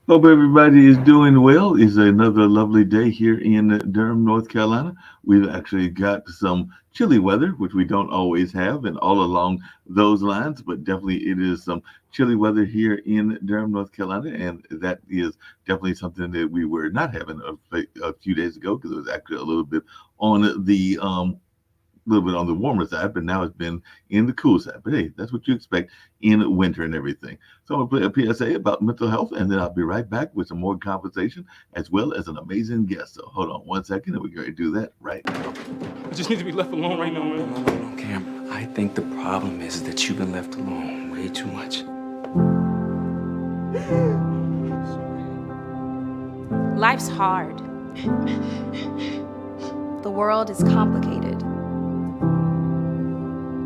Hope everybody is doing well. It's another lovely day here in Durham, North Carolina. We've actually got some chilly weather, which we don't always have, and all along those lines, but definitely it is some chilly weather here in Durham, North Carolina, and that is definitely something that we were not having a few days ago because it was actually a on the little bit on the warmer side, but now it's been in the cool side. But hey, that's what you expect in winter and everything. So I'm going to play a PSA about mental health, and then I'll be right back with some more conversation as well as an amazing guest. So hold on one second, and we're going to do that right now. I just need to be left alone right now, man. No, Cam. I think the problem is that you've been left alone way too much. Life's hard. The world is complicated.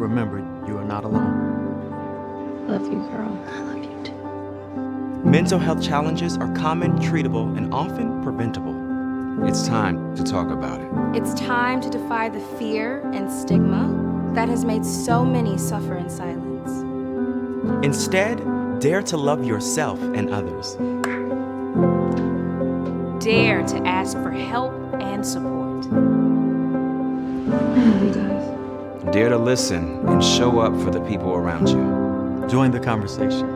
Remember, you are not alone. Love you, girl. I love you too. Mental health challenges are common, treatable, and often preventable. It's time to talk about it. It's time to defy the fear and stigma that has made so many suffer in silence. Instead, dare to love yourself and others. Dare to ask for help and support. I love you guys. Dare to listen and show up for the people around you. Join the conversation.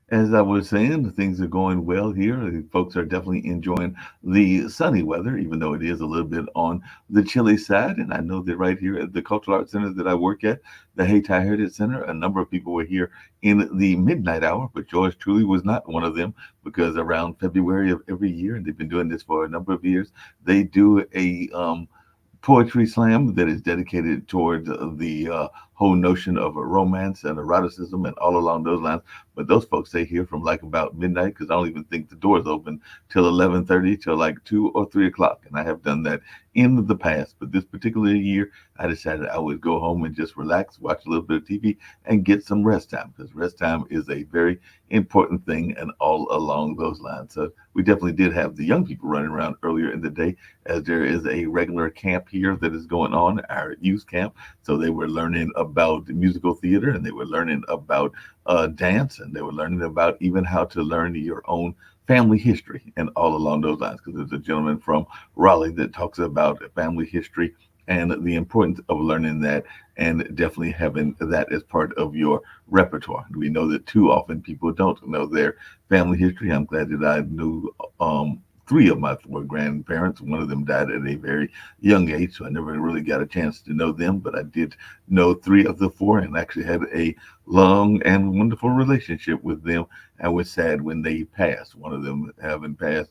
As I was saying, things are going well here. Folks are definitely enjoying the sunny weather, even though it is a little bit on the chilly side. And I know that right here at the Cultural Arts Center that I work at, the Hayti Heritage Center, a number of people were here in the midnight hour, but yours truly was not one of them because around February of every year, and they've been doing this for a number of years, they do a poetry slam that is dedicated toward the whole notion of a romance and eroticism and all along those lines. But those folks stay here from like about midnight because I don't even think the doors open till 11:30 till like 2 or 3 o'clock. And I have done that in the past, but this particular year I decided I would go home and just relax, watch a little bit of TV, and get some rest time because rest time is a very important thing and all along those lines. So we definitely did have the young people running around earlier in the day as there is a regular camp here that is going on, our youth camp. So they were learning about musical theater and they were learning about dance and they were learning about even how to learn your own family history and all along those lines. Because there's a gentleman from Raleigh that talks about family history and the importance of learning that and definitely having that as part of your repertoire. We know that too often people don't know their family history. I'm glad that I knew three of my four grandparents. One of them died at a very young age, so I never really got a chance to know them, but I did know three of the four and actually had a long and wonderful relationship with them. I was sad when they passed. One of them having passed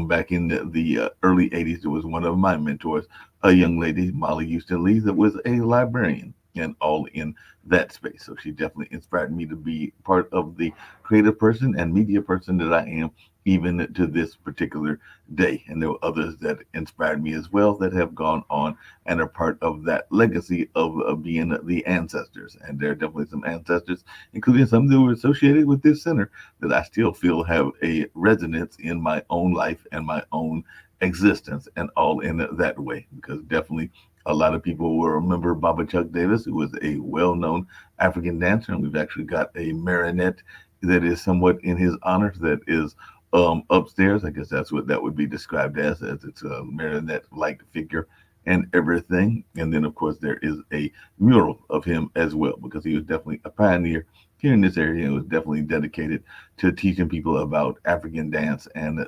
back in the early 80s. It was one of my mentors, a young lady, Molly Houston Lee, that was a librarian and all in that space. So she definitely inspired me to be part of the creative person and media person that I am even to this particular day. And there were others that inspired me as well that have gone on and are part of that legacy of being the ancestors. And there are definitely some ancestors, including some that were associated with this center, that I still feel have a resonance in my own life and my own existence and all in that way. Because definitely a lot of people will remember Baba Chuck Davis, who was a well known African dancer. And we've actually got a marionette that is somewhat in his honor that is upstairs. I guess that's what that would be described as it's a marionette-like figure and everything. And then, of course, there is a mural of him as well because he was definitely a pioneer here in this area and was definitely dedicated to teaching people about African dance and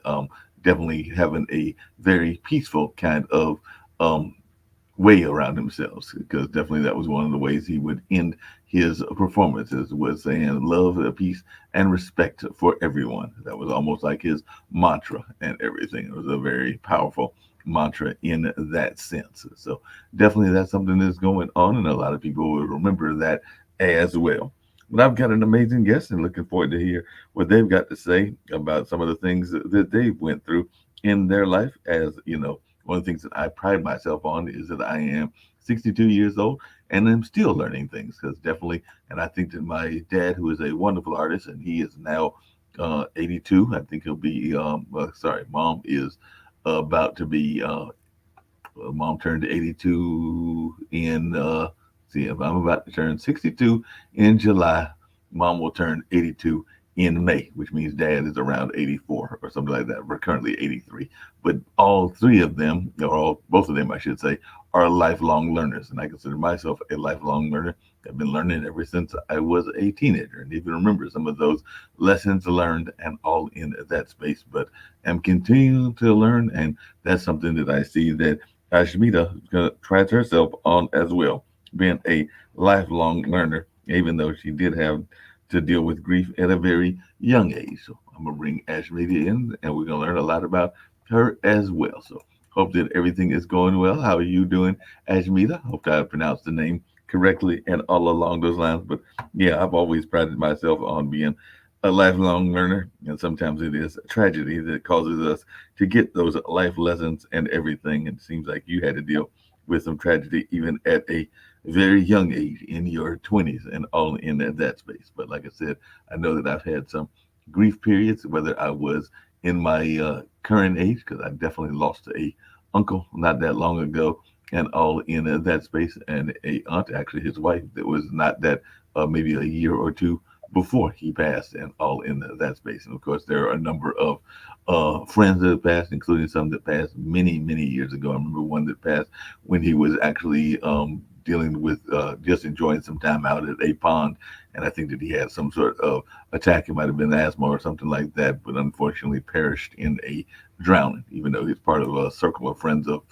definitely having a very peaceful kind of um, way around themselves because definitely that was one of the ways he would end his performances was saying love, peace, and respect for everyone. That was almost like his mantra and everything. It was a very powerful mantra in that sense. So definitely that's something that's going on, and a lot of people will remember that as well. But I've got an amazing guest and looking forward to hear what they've got to say about some of the things that they went through in their life. As you know, one of the things that I pride myself on is that I am 62 years old and I'm still learning things because definitely, and I think that my dad, who is a wonderful artist, and he is now 82, I think he'll be, sorry, mom is about to be Mom turned 82 in, see, if I'm about to turn 62 in July. Mom will turn 82 in May, which means dad is around 84 or something like that. We're currently 83. But all three of them, or both of them, I should say, are lifelong learners. And I consider myself a lifelong learner. I've been learning ever since I was a teenager and even remember some of those lessons learned and all in that space. But I'm continuing to learn, and that's something that I see that Ashmita is going to try herself on as well, being a lifelong learner, even though she did have to deal with grief at a very young age. So I'm going to bring Ashmita in, and we're going to learn a lot about her as well. So hope that everything is going well. How are you doing, Ashmita? Hope I pronounced the name correctly and all along those lines. But yeah, I've always prided myself on being a lifelong learner, and sometimes it is a tragedy that causes us to get those life lessons and everything. And it seems like you had to deal with some tragedy even at a very young age in your 20s and all in that space. But like I said, I know that I've had some grief periods, whether I was in my current age, because I definitely lost a uncle not that long ago, and all in that space, and a aunt, actually his wife, that was not that maybe a year or two before he passed, and all in that space. And of course, there are a number of friends that have passed, including some that passed many, many years ago. I remember one that passed when he was actually dealing with just enjoying some time out at a pond. And I think that he had some sort of attack. It might have been asthma or something like that, but unfortunately perished in a drowning, even though he's part of a circle of friends of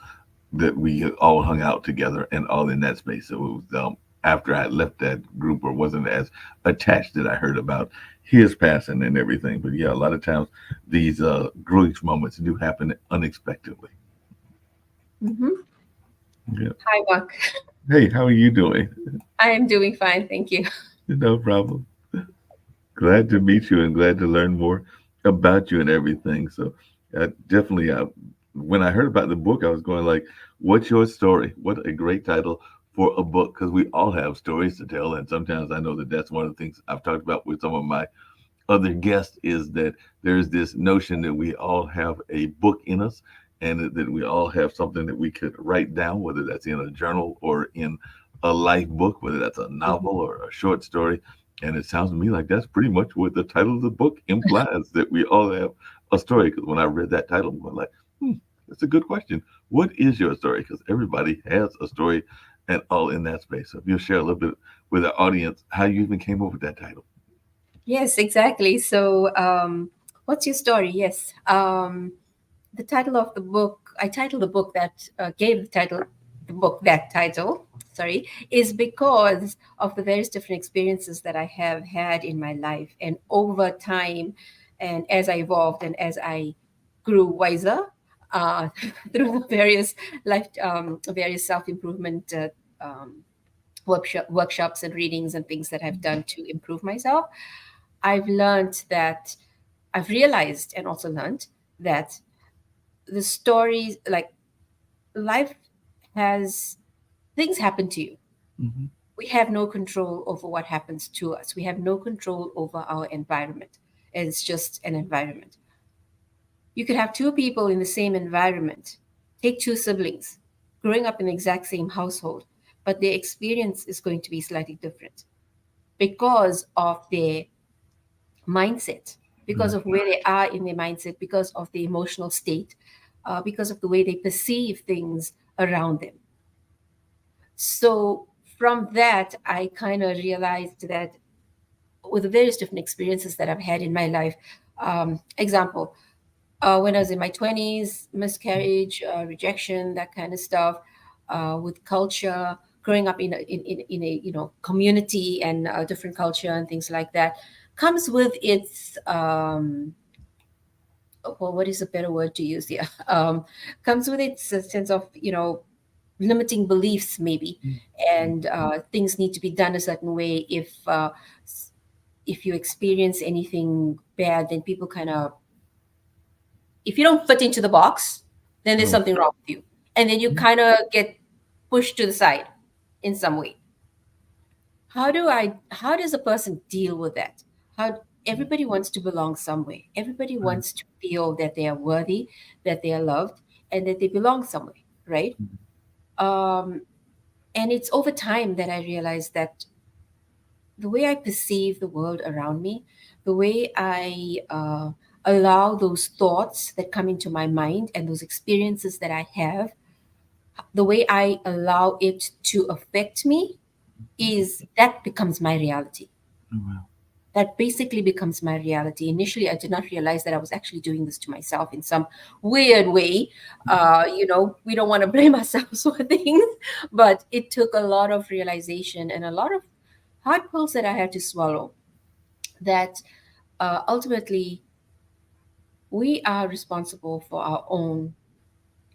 that we all hung out together and all in that space. So it was after I left that group or wasn't as attached that I heard about his passing and everything. But yeah, a lot of times these grief moments do happen unexpectedly. Mm-hmm. Yeah. Hi, Mark. Hey, how are you doing? I am doing fine, thank you. No problem. Glad to meet you and glad to learn more about you and everything. So definitely, when I heard about the book, I was going like, what's your story? What a great title for a book, because we all have stories to tell. And sometimes I know that that's one of the things I've talked about with some of my other guests is that there's this notion that we all have a book in us and that we all have something that we could write down, whether that's in a journal or in a life book, whether that's a novel or a short story. And it sounds to me like that's pretty much what the title of the book implies, that we all have a story. Because when I read that title, I'm going like, that's a good question. What is your story? Because everybody has a story and all in that space. So if you'll share a little bit with our audience how you even came up with that title. Yes, exactly. So, what's your story? Yes. The title of the book, I titled the book that gave the book that title, sorry, is because of the various different experiences that I have had in my life. And over time, and as I evolved and as I grew wiser through the various various self-improvement workshops and readings and things that I've done to improve myself, I've realized and also learned that the stories, like life has things happen to you. Mm-hmm. We have no control over what happens to us. We have no control over our environment. It's just an environment. You could have two people in the same environment, take two siblings, growing up in the exact same household, but their experience is going to be slightly different because of their mindset, because of where they are in their mindset, because of the emotional state, because of the way they perceive things around them. So from that, I kind of realized that with the various different experiences that I've had in my life, example, when I was in my 20s, miscarriage, rejection, that kind of stuff, with culture, growing up in a community and a different culture and things like that, comes with its what is a better word to use here? Comes with its sense of limiting beliefs maybe, and things need to be done a certain way. If you experience anything bad, then people kind of, if you don't fit into the box, then there's something wrong with you, and then you kind of get pushed to the side in some way. How does a person deal with that? How everybody wants to belong somewhere. Everybody wants to feel that they are worthy, that they are loved, and that they belong somewhere. right? Um, and it's over time that I realized that the way I perceive the world around me, the way I allow those thoughts that come into my mind and those experiences that I have, the way I allow it to affect me, is that becomes my reality. Oh, wow. That basically becomes my reality. Initially, I did not realize that I was actually doing this to myself in some weird way. We don't want to blame ourselves for things, but it took a lot of realization and a lot of hard pills that I had to swallow. That ultimately, we are responsible for our own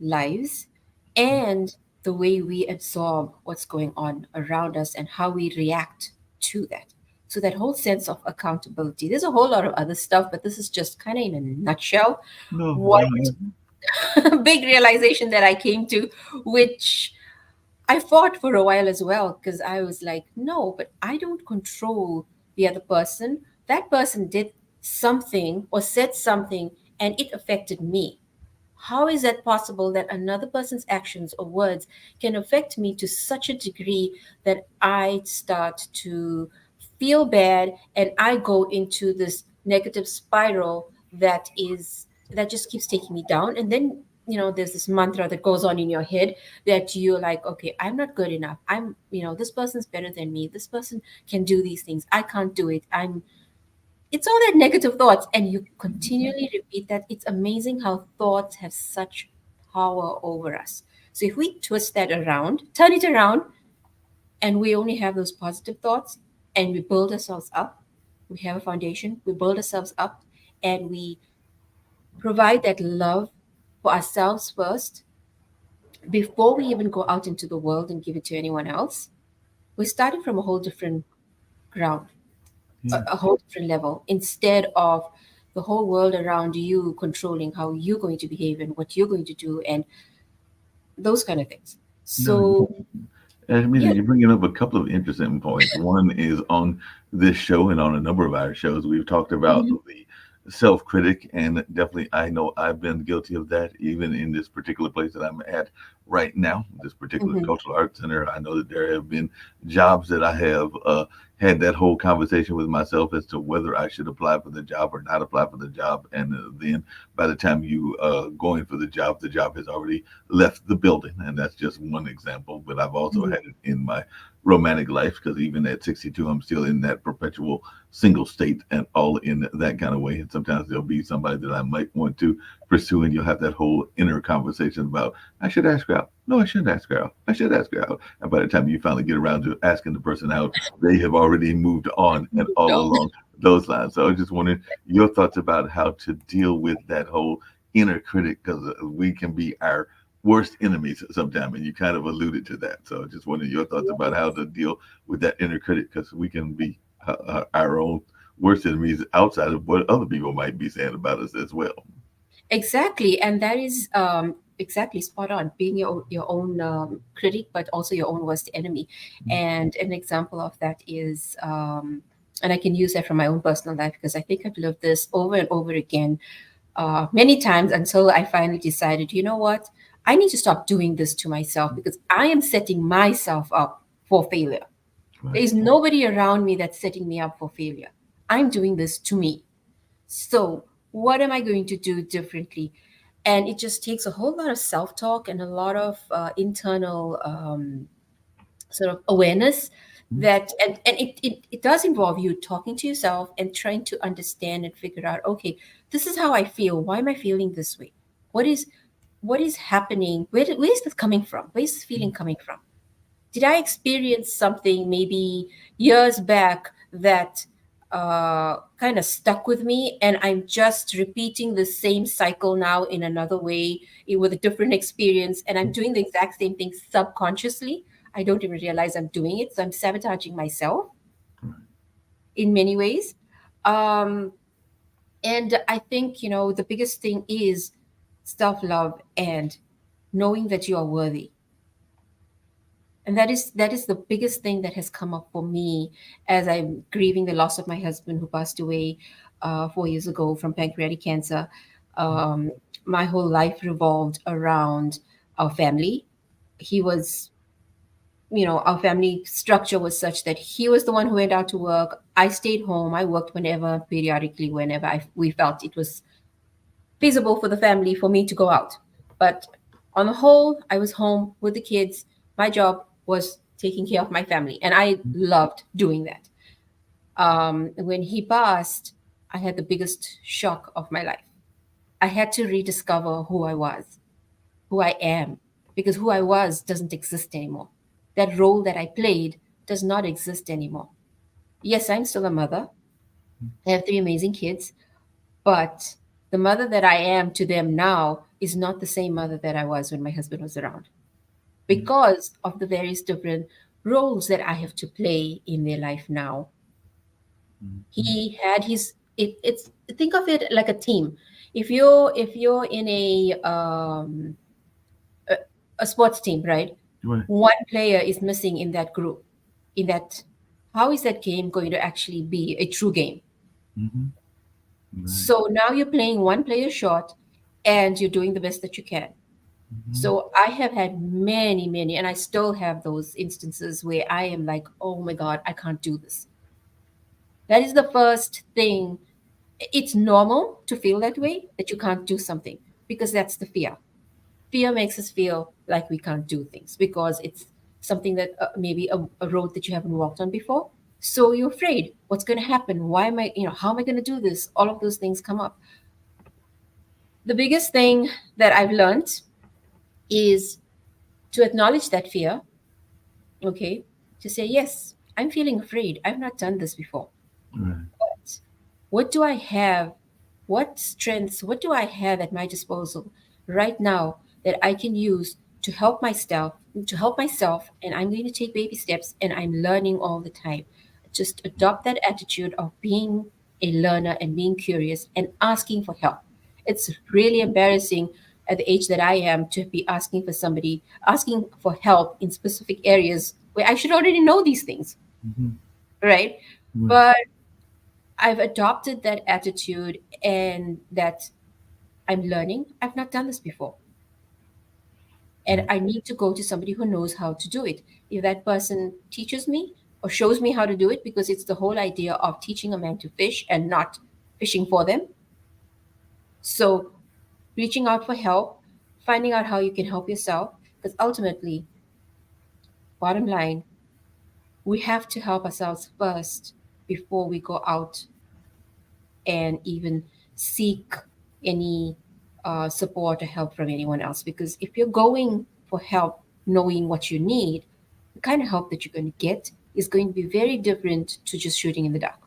lives and the way we absorb what's going on around us and how we react to that. So, that whole sense of accountability, there's a whole lot of other stuff, but this is just kind of in a nutshell No, what no, big realization that I came to, which I fought for a while as well, because I was like, no, but I don't control the other person. That person did something or said something and it affected me. How is that possible that another person's actions or words can affect me to such a degree that I start to feel bad and I go into this negative spiral that just keeps taking me down? And then, there's this mantra that goes on in your head that you're like, okay, I'm not good enough. This person's better than me. This person can do these things. I can't do it. It's all that negative thoughts, and you continually repeat that. It's amazing how thoughts have such power over us. So if we twist that around, turn it around, and we only have those positive thoughts, and we build ourselves up, we have a foundation, we build ourselves up, and we provide that love for ourselves first before we even go out into the world and give it to anyone else. We're starting from a whole different ground, yeah. a whole different level, instead of the whole world around you controlling how you're going to behave and what you're going to do and those kind of things. No, So, I mean, yeah. you're bringing up a couple of interesting points. One is on this show and on a number of our shows, we've talked about Mhm. the self-critic, and definitely I know I've been guilty of that, even in this particular place that I'm at right now, this particular Mhm. cultural arts center. I know that there have been jobs that I have had that whole conversation with myself as to whether I should apply for the job or not apply for the job, and then by the time you going for the job has already left the building, and that's just one example. But I've also Mhm. had it in my romantic life, because even at 62, I'm still in that perpetual single state and all in that kind of way. And sometimes there'll be somebody that I might want to pursue, and you'll have that whole inner conversation about, I should ask her out. No, I shouldn't ask her out. I should ask her out. And by the time you finally get around to asking the person out, they have already moved on and all No. along those lines. So I was just wondering your thoughts about how to deal with that whole inner critic, because we can be our worst enemies sometimes, and you kind of alluded to that. So I just wondering your thoughts about how to deal with that inner critic, because we can be our own worst enemies outside of what other people might be saying about us as well. Exactly, and that is exactly spot on. Being your own critic, but also your own worst enemy. And an example of that is, and I can use that from my own personal life because I think I've lived this over and over again, many times until I finally decided, you know what, I need to stop doing this to myself because I am setting myself up for failure. There Right. is nobody around me that's setting me up for failure. I'm doing this to me. So, what am I going to do differently? And it just takes a whole lot of self talk and a lot of internal sort of awareness that, and it does involve you talking to yourself and trying to understand and figure out, okay, this is how I feel. Why am I feeling this way? What is what is happening? Where is this coming from? Where is this feeling coming from? Did I experience something maybe years back that kind of stuck with me, and I'm just repeating the same cycle now in another way with a different experience, and I'm doing the exact same thing subconsciously? I don't even realize I'm doing it, so I'm sabotaging myself in many ways. Um, and I think the biggest thing is self love and knowing that you are worthy, and that is the biggest thing that has come up for me as I'm grieving the loss of my husband who passed away 4 years ago from pancreatic cancer. um, my whole life revolved around our family. He was, our family structure was such that he was the one who went out to work. I stayed home. I worked whenever, periodically, whenever we felt it was feasible for the family for me to go out. But on the whole, I was home with the kids. My job was taking care of my family, and I loved doing that. When he passed, I had the biggest shock of my life. I had to rediscover who I was, who I am, because who I was doesn't exist anymore. That role that I played does not exist anymore. Yes, I'm still a mother. I have three amazing kids, but the mother that I am to them now is not the same mother that I was when my husband was around because of the various different roles that I have to play in their life now. He had his it's think of it like a team. If you're in a sports team, right? Right. One player is missing in that group. In that, how is that game going to actually be a true game? Mhm. Right. So now you're playing one player short and you're doing the best that you can. So I have had many, many, and I still have those instances where I am like, oh my God, I can't do this. That is the first thing. It's normal to feel that way, that you can't do something, because that's the fear. Fear makes us feel like we can't do things because it's something that maybe a road that you haven't walked on before. So you're afraid. What's going to happen? Why am I, how am I going to do this? All of those things come up. The biggest thing that I've learned is to acknowledge that fear, okay? To say, yes, I'm feeling afraid. I've not done this before. Right. But what do I have? What strengths, what do I have at my disposal right now that I can use to help myself, and I'm going to take baby steps and I'm learning all the time. Just adopt that attitude of being a learner and being curious and asking for help. It's really embarrassing at the age that I am to be asking for help in specific areas where I should already know these things, Mhm. right? Right. But I've adopted that attitude and that I'm learning. I've not done this before. And I need to go to somebody who knows how to do it. If that person teaches me or shows me how to do it, because it's the whole idea of teaching a man to fish and not fishing for them. So, reaching out for help, finding out how you can help yourself, because ultimately, bottom line, we have to help ourselves first before we go out and even seek any support or help from anyone else. Because if you're going for help, knowing what you need, the kind of help that you're going to get is going to be very different to just shooting in the dark.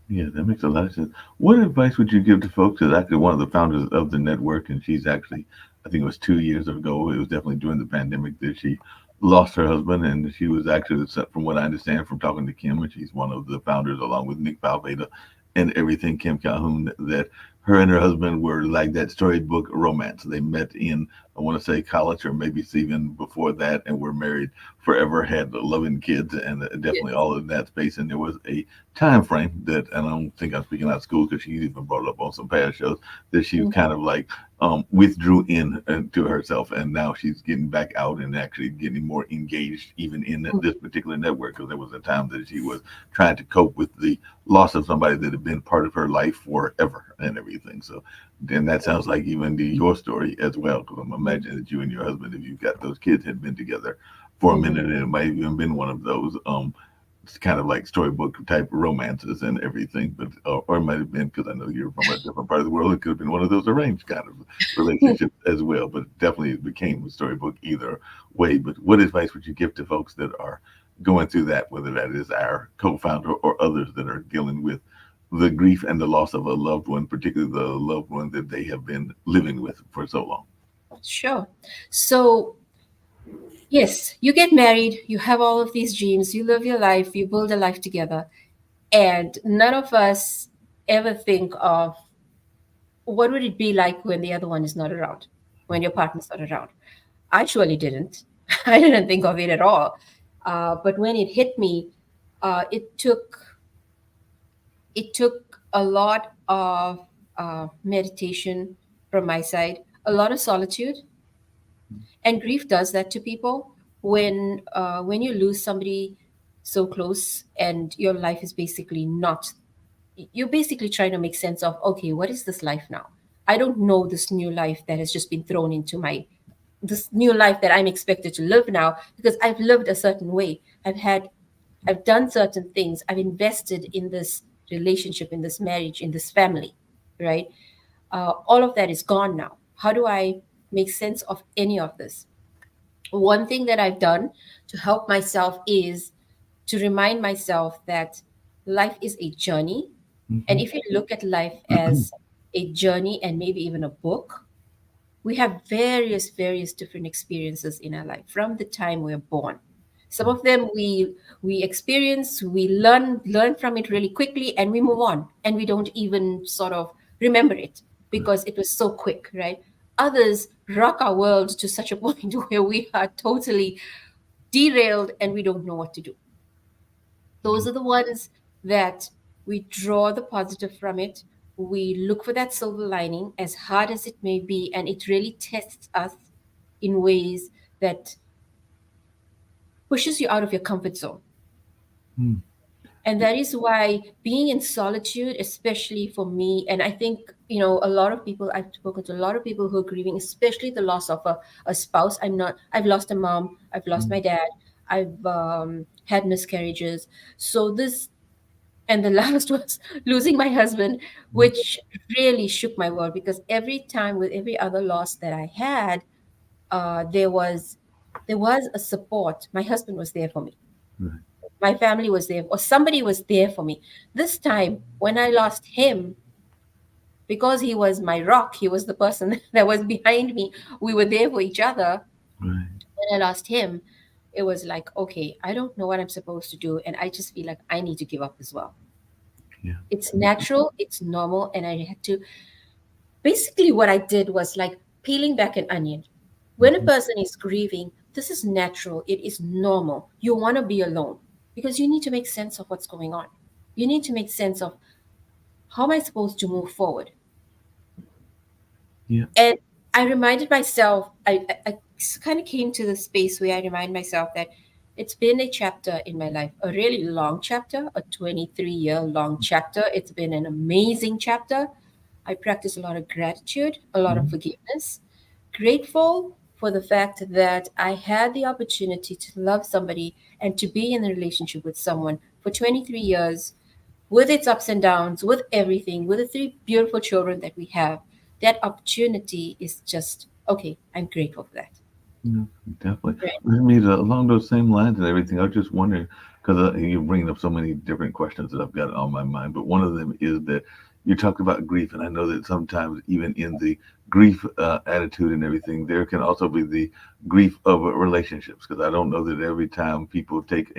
Yeah, that makes a lot of sense. What advice would you give to folks? As actually one of the founders of the network, and she's actually, I think it was 2 years ago. It was definitely during the pandemic that she lost her husband, and she was actually, from what I understand from talking to Kim, and she's one of the founders along with Nick Palveda and everything, Kim Calhoun, that her and her husband were like that storybook romance. They met in, I want to say, college or maybe it's even before that, and were married forever, had 11 kids, and definitely all in that space. And there was a time frame that, and I don't think I'm speaking out of school because she even brought it up on some past shows, that she kind of like withdrew in to herself, and now she's getting back out and actually getting more engaged even in this particular network, because there was a time that she was trying to cope with the loss of somebody that had been part of her life forever and everything. So then that sounds like even your story as well, because I'm imagining that you and your husband, if you've got those kids, had been together for a minute, and it might have even been one of those it's kind of like storybook type romances and everything, but or it might have been, because I know you're from a different part of the world, it could have been one of those arranged kind of relationships as well. But definitely it became a storybook either way. But what advice would you give to folks that are going through that, whether that is our co-founder or others that are dealing with the grief and the loss of a loved one, particularly the loved one that they have been living with for so long? Sure. So, yes, you get married, you have all of these dreams, you live your life, you build a life together, and none of us ever think of what would it be like when the other one is not around, when your partner's not around. I surely didn't. I didn't think of it at all. But when it hit me, uh, it took it took a lot of meditation from my side, a lot of solitude, And grief does that to people when you lose somebody so close, and your life is basically not, you're basically trying to make sense of, okay, what is this life now? I don't know this new life that has just been thrown into my, this new life that I'm expected to live now, because I've lived a certain way. I've done certain things. I've invested in this relationship, in this marriage, in this family, right? All of that is gone now. How do I make sense of any of this? One thing that I've done to help myself is to remind myself that life is a journey. And Mhm. if you look at life as a journey and maybe even a book, we have various different experiences in our life from the time we're born. Some of them we experience, we learn from it really quickly, and we move on, and we don't even sort of remember it because it was so quick, right? Others rock our world to such a point where we are totally derailed and we don't know what to do. Those are the ones that we draw the positive from it. We look for that silver lining, as hard as it may be, and it really tests us in ways that pushes you out of your comfort zone. Mm. And that is why being in solitude, especially for me, and I think, a lot of people, I've spoken to a lot of people who are grieving, especially the loss of a spouse. I've lost a mom, I've lost my dad, I've had miscarriages. So this, and the last was losing my husband, which really shook my world, because every time with every other loss that I had, there was a support. My husband was there for me, Right. my family was there, or somebody was there for me. This time when I lost him, because he was my rock, he was the person that was behind me, we were there for each other. Right. When I lost him, it was like, okay, I don't know what I'm supposed to do, and I just feel like I need to give up as well. Yeah. It's natural, it's normal, and I had to, basically what I did was like peeling back an onion. When a Mhm. person is grieving, this is natural, it is normal. You want to be alone because you need to make sense of what's going on. You need to make sense of, how am I supposed to move forward? Yeah. And I reminded myself, I kind of came to the space where I remind myself that it's been a chapter in my life, a really long chapter, a 23-year long chapter. It's been an amazing chapter. I practice a lot of gratitude, a lot of Mhm. forgiveness, grateful for the fact that I had the opportunity to love somebody and to be in a relationship with someone for 23 years, with its ups and downs, with everything, with the three beautiful children that we have. That opportunity is just, okay, I'm grateful for that. Yeah, definitely. Right. I mean, along those same lines and everything, I was just wondering because you're bringing up so many different questions that I've got on my mind. But one of them is that you talk about grief, and I know that sometimes even in the grief attitude and everything, there can also be the grief of relationships. Because I don't know that every time people take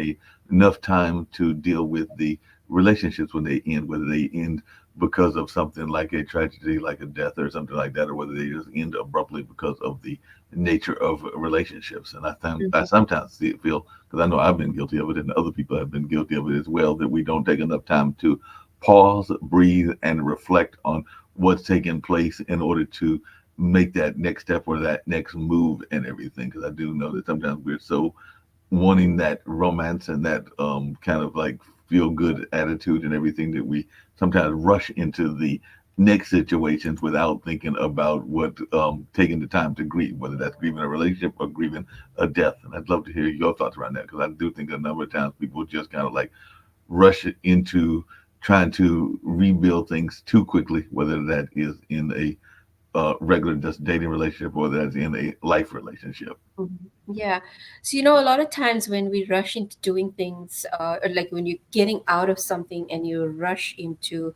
enough time to deal with the relationships when they end, whether they end because of something like a tragedy, like a death or something like that, or whether they just end abruptly because of the nature of relationships. And I Mhm. sometimes feel, because I know I've been guilty of it and other people have been guilty of it as well, that we don't take enough time to pause, breathe, and reflect on what's taking place in order to make that next step or that next move and everything. Because I do know that sometimes we're so wanting that romance and that kind of like feel good attitude and everything that we sometimes rush into the next situations without thinking about what taking the time to grieve, whether that's grieving a relationship or grieving a death. And I'd love to hear your thoughts around that because I do think a number of times people just kind of like rush into trying to rebuild things too quickly, whether that is in a regular just dating relationship or that's in a life relationship. Mhm. Yeah. So, a lot of times when we rush into doing things, or like when you're getting out of something and you rush into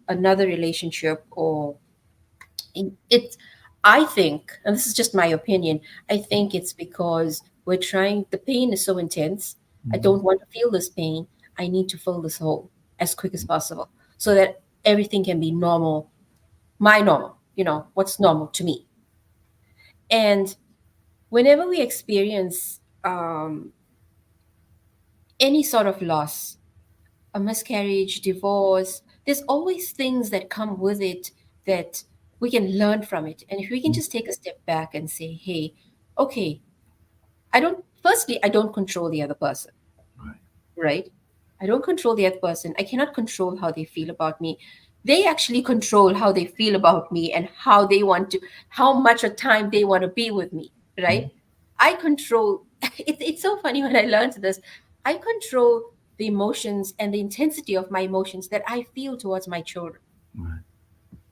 another relationship, or it's, I think, and this is just my opinion, I think it's because the pain is so intense. I Mhm. don't want to feel this pain. I need to fill this hole as quick as possible so that everything can be normal, my normal, what's normal to me. And whenever we experience any sort of loss, a miscarriage, divorce, there's always things that come with it that we can learn from it. And if we can just take a step back and say, hey, okay, I don't control the other person, Right. right? I don't control the other person. I cannot control how they feel about me. They actually control how they feel about me and how much of time they want to be with me, right? I control, it's so funny when I learned this. I control the emotions and the intensity of my emotions that I feel towards my children. Right.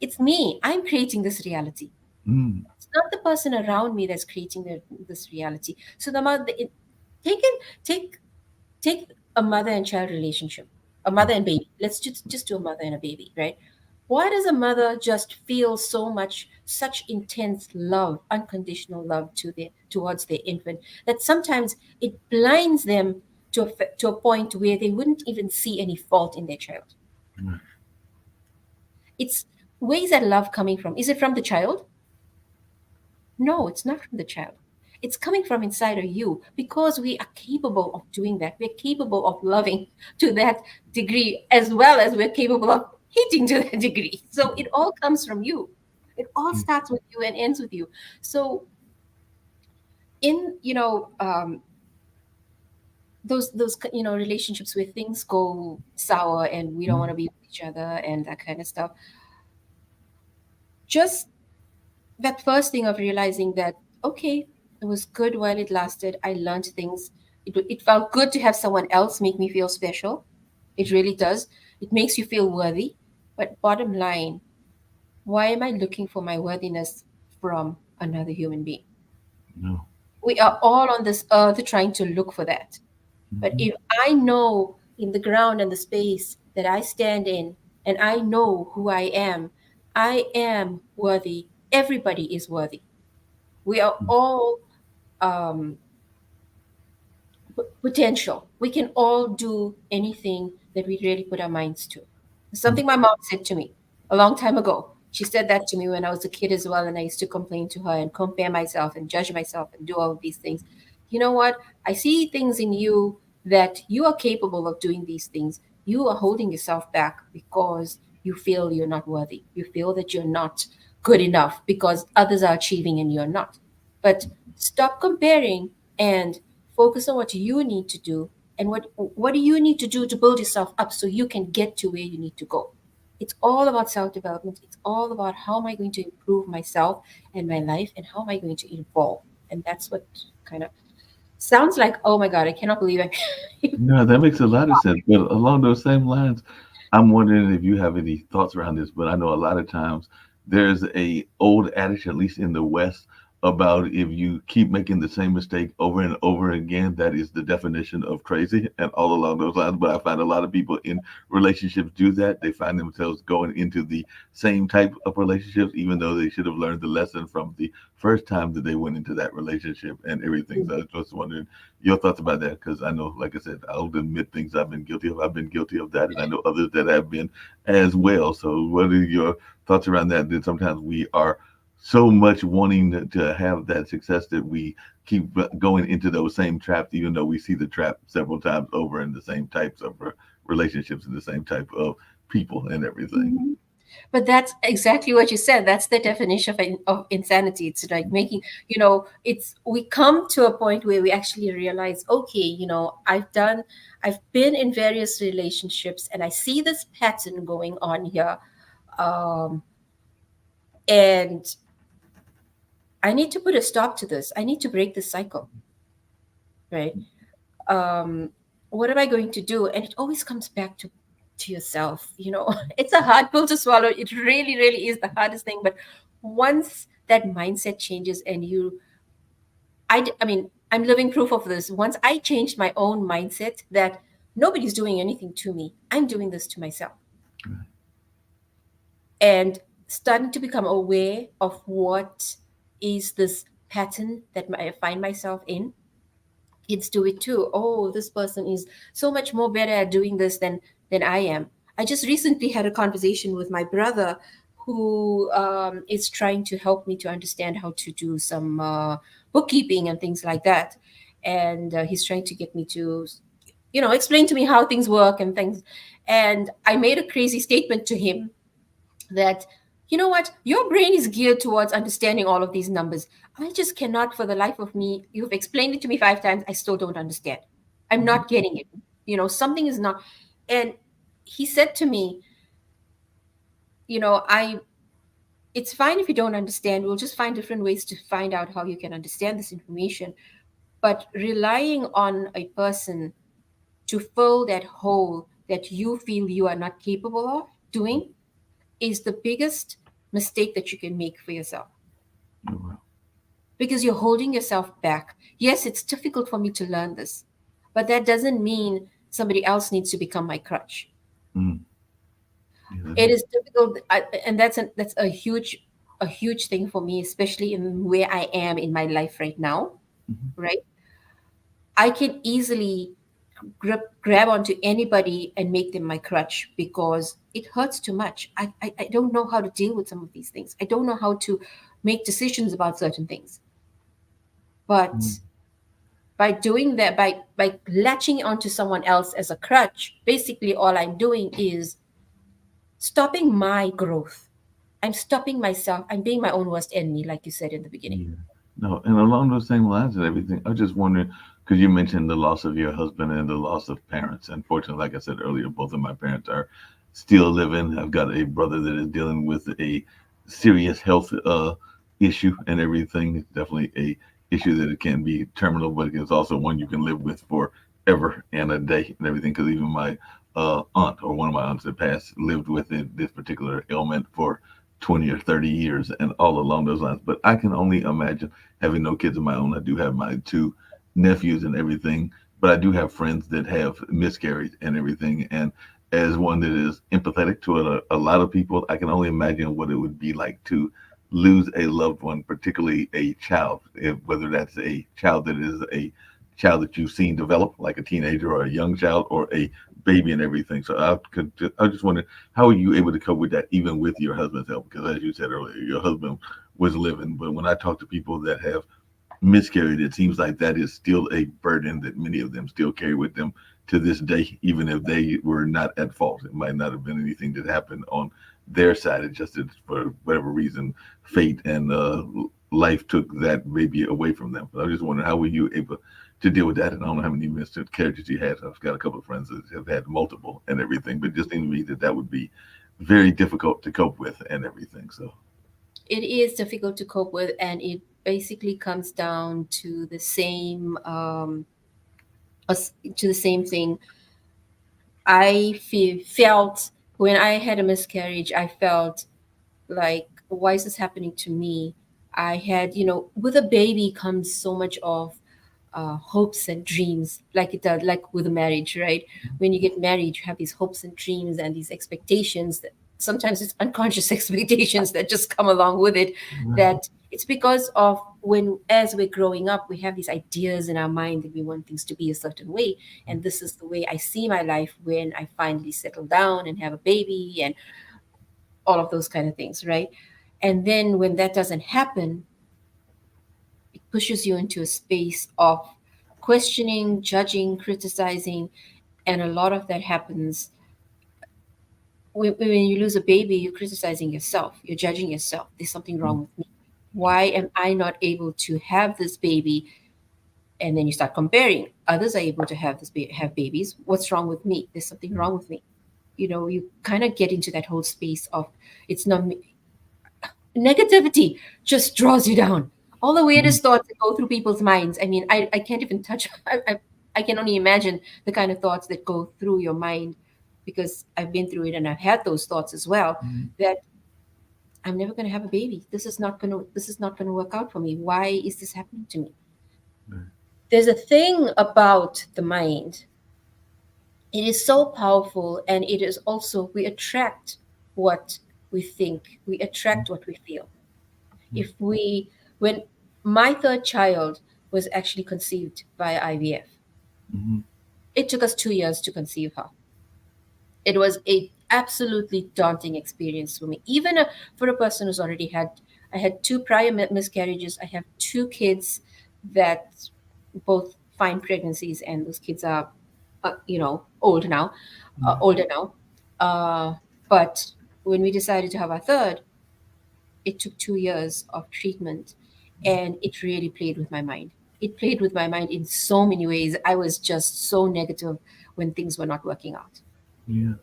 It's me. I'm creating this reality. Mm. It's not the person around me that's creating this reality. So the mother, take take a mother and child relationship, a mother and baby. Let's just do a mother and a baby, right? Why does a mother just feel such intense love, unconditional love towards their infant that sometimes it blinds them to a point where they wouldn't even see any fault in their child? Right. It's where is that love coming from? Is it from the child? No, it's not from the child. It's coming from inside of you because we are capable of doing that. We're capable of loving to that degree as well as we're capable of hating to that degree. So it all comes from you. It all starts with you and ends with you. So in those relationships where things go sour and we don't want to be with each other and that kind of stuff, just that first thing of realizing that, okay, it was good while it lasted. I learned things. It felt good to have someone else make me feel special. It really does. It makes you feel worthy. But bottom line, why am I looking for my worthiness from another human being? No. We are all on this earth trying to look for that. But if I know in the ground and the space that I stand in, and I know who I am worthy. Everybody is worthy. We are all potential. We can all do anything that we really put our minds to. Something my mom said to me a long time ago. She said that to me when I was a kid as well, and I used to complain to her and compare myself and judge myself and do all of these things. You know what? I see things in you that you are capable of doing these things. You are holding yourself back because you feel you're not worthy. You feel that you're not good enough because others are achieving and you're not. But stop comparing and focus on what you need to do and what do you need to do to build yourself up so you can get to where you need to go. It's all about self-development. It's all about how am I going to improve myself and my life and how am I going to evolve. And that's what kind of sounds like, oh my God, I cannot believe it. No, that makes a lot of sense. But along those same lines, I'm wondering if you have any thoughts around this. But I know a lot of times there's a old adage, at least in the West, about if you keep making the same mistake over and over again, that is the definition of crazy and all along those lines. But I find a lot of people in relationships do that. They find themselves going into the same type of relationships, even though they should have learned the lesson from the first time that they went into that relationship and everything. So I was just wondering your thoughts about that, because I know, like I said, I'll admit things I've been guilty of. I've been guilty of that, and I know others that have been as well. So what are your thoughts around that? That sometimes we are so much wanting to have that success that we keep going into those same traps, even though we see the trap several times over in the same types of relationships and the same type of people and everything. But that's exactly what you said. That's the definition of insanity. It's like making, we come to a point where we actually realize, okay, I've been in various relationships and I see this pattern going on here. And I need to put a stop to this. I need to break this cycle, right? What am I going to do? And it always comes back to yourself. It's a hard pill to swallow. It really, really is the hardest thing. But once that mindset changes and I'm living proof of this. Once I changed my own mindset that nobody's doing anything to me, I'm doing this to myself. Right. And starting to become aware of what is this pattern that I find myself in. Kids do it too. Oh, this person is so much more better at doing this than I am. I just recently had a conversation with my brother who is trying to help me to understand how to do some bookkeeping and things like that. And he's trying to get me to, explain to me how things work and things. And I made a crazy statement to him that You know what? Your brain is geared towards understanding all of these numbers. I just cannot, for the life of me. You've explained it to me 5 times. I still don't understand. I'm not getting it. Something is not. And he said to me, I it's fine if you don't understand. We'll just find different ways to find out how you can understand this information. But relying on a person to fill that hole that you feel you are not capable of doing is the biggest mistake that you can make for yourself, Oh, wow. because you're holding yourself back. Yes, it's difficult for me to learn this, but that doesn't mean somebody else needs to become my crutch. Mm. Yeah, It is difficult, and that's a huge thing for me, especially in where I am in my life right now. Mhm. Right, I can easily grab onto anybody and make them my crutch because it hurts too much. I don't know how to deal with some of these things. I don't know how to make decisions about certain things. But Mm. by doing that, by latching onto someone else as a crutch, basically all I'm doing is stopping my growth. I'm stopping myself. I'm being my own worst enemy, like you said in the beginning. Yeah. No, and along those same lines and everything, I was just wondering because you mentioned the loss of your husband and the loss of parents. Unfortunately, like I said earlier, both of my parents are still living. I've got a brother that is dealing with a serious health issue and everything. It's definitely a issue that it can be terminal, but it's also one you can live with forever and a day and everything. Because even my aunt or one of my aunts that passed lived with this particular ailment for 20 or 30 years and all along those lines. But I can only imagine having no kids of my own. I do have my two nephews and everything, but I do have friends that have miscarried and everything. And as one that is empathetic to a lot of people, I can only imagine what it would be like to lose a loved one, particularly a child, whether that's a child that is a child that you've seen develop, like a teenager or a young child, or a baby and everything. So I just wondered, how are you able to cope with that, even with your husband's help? Because as you said earlier, your husband was living, but when I talk to people that have miscarried, it seems like that is still a burden that many of them still carry with them to this day, even if they were not at fault. It might not have been anything that happened on their side. It just for whatever reason, fate and life took that baby away from them. But I just wonder, how were you able to deal with that? And I don't know how many miscarriages you had. I've got a couple of friends that have had multiple and everything, but it just seemed to me that that would be very difficult to cope with and everything. So, It is difficult to cope with, and it basically comes down to the same to the same thing. Felt when I had a miscarriage, I felt like, why is this happening to me? I had, with a baby comes so much of hopes and dreams, like it does, like with a marriage, right? When you get married, you have these hopes and dreams and these expectations that sometimes it's unconscious expectations that just come along with it. That it's because of when, as we're growing up, we have these ideas in our mind that we want things to be a certain way. And this is the way I see my life when I finally settle down and have a baby and all of those kind of things, right? And then when that doesn't happen, it pushes you into a space of questioning, judging, criticizing, and a lot of that happens when you lose a baby. You're criticizing yourself, you're judging yourself. There's something wrong with me. Why am I not able to have this baby? And then you start comparing. Others are able to have have babies. What's wrong with me? There's something wrong with me. You kind of get into that whole space of, it's not me. Negativity just draws you down. All the weirdest thoughts that go through people's minds. I mean, I can't even touch. I can only imagine the kind of thoughts that go through your mind, because I've been through it and I've had those thoughts as well. That I'm never going to have a baby. This is not going to. This is not going to work out for me. Why is this happening to me? There's a thing about the mind. It is so powerful, and it is also, we attract what we think. We attract what we feel. If we When my third child was actually conceived via IVF, mhm. it took us 2 years to conceive her. It was a absolutely daunting experience for me, even for a person who's already had. I had two prior miscarriages. I have two kids that both find pregnancies, and those kids are, old now, older now. But when we decided to have our third, it took 2 years of treatment, and it really played with my mind. It played with my mind in so many ways. I was just so negative when things were not working out. Yeah,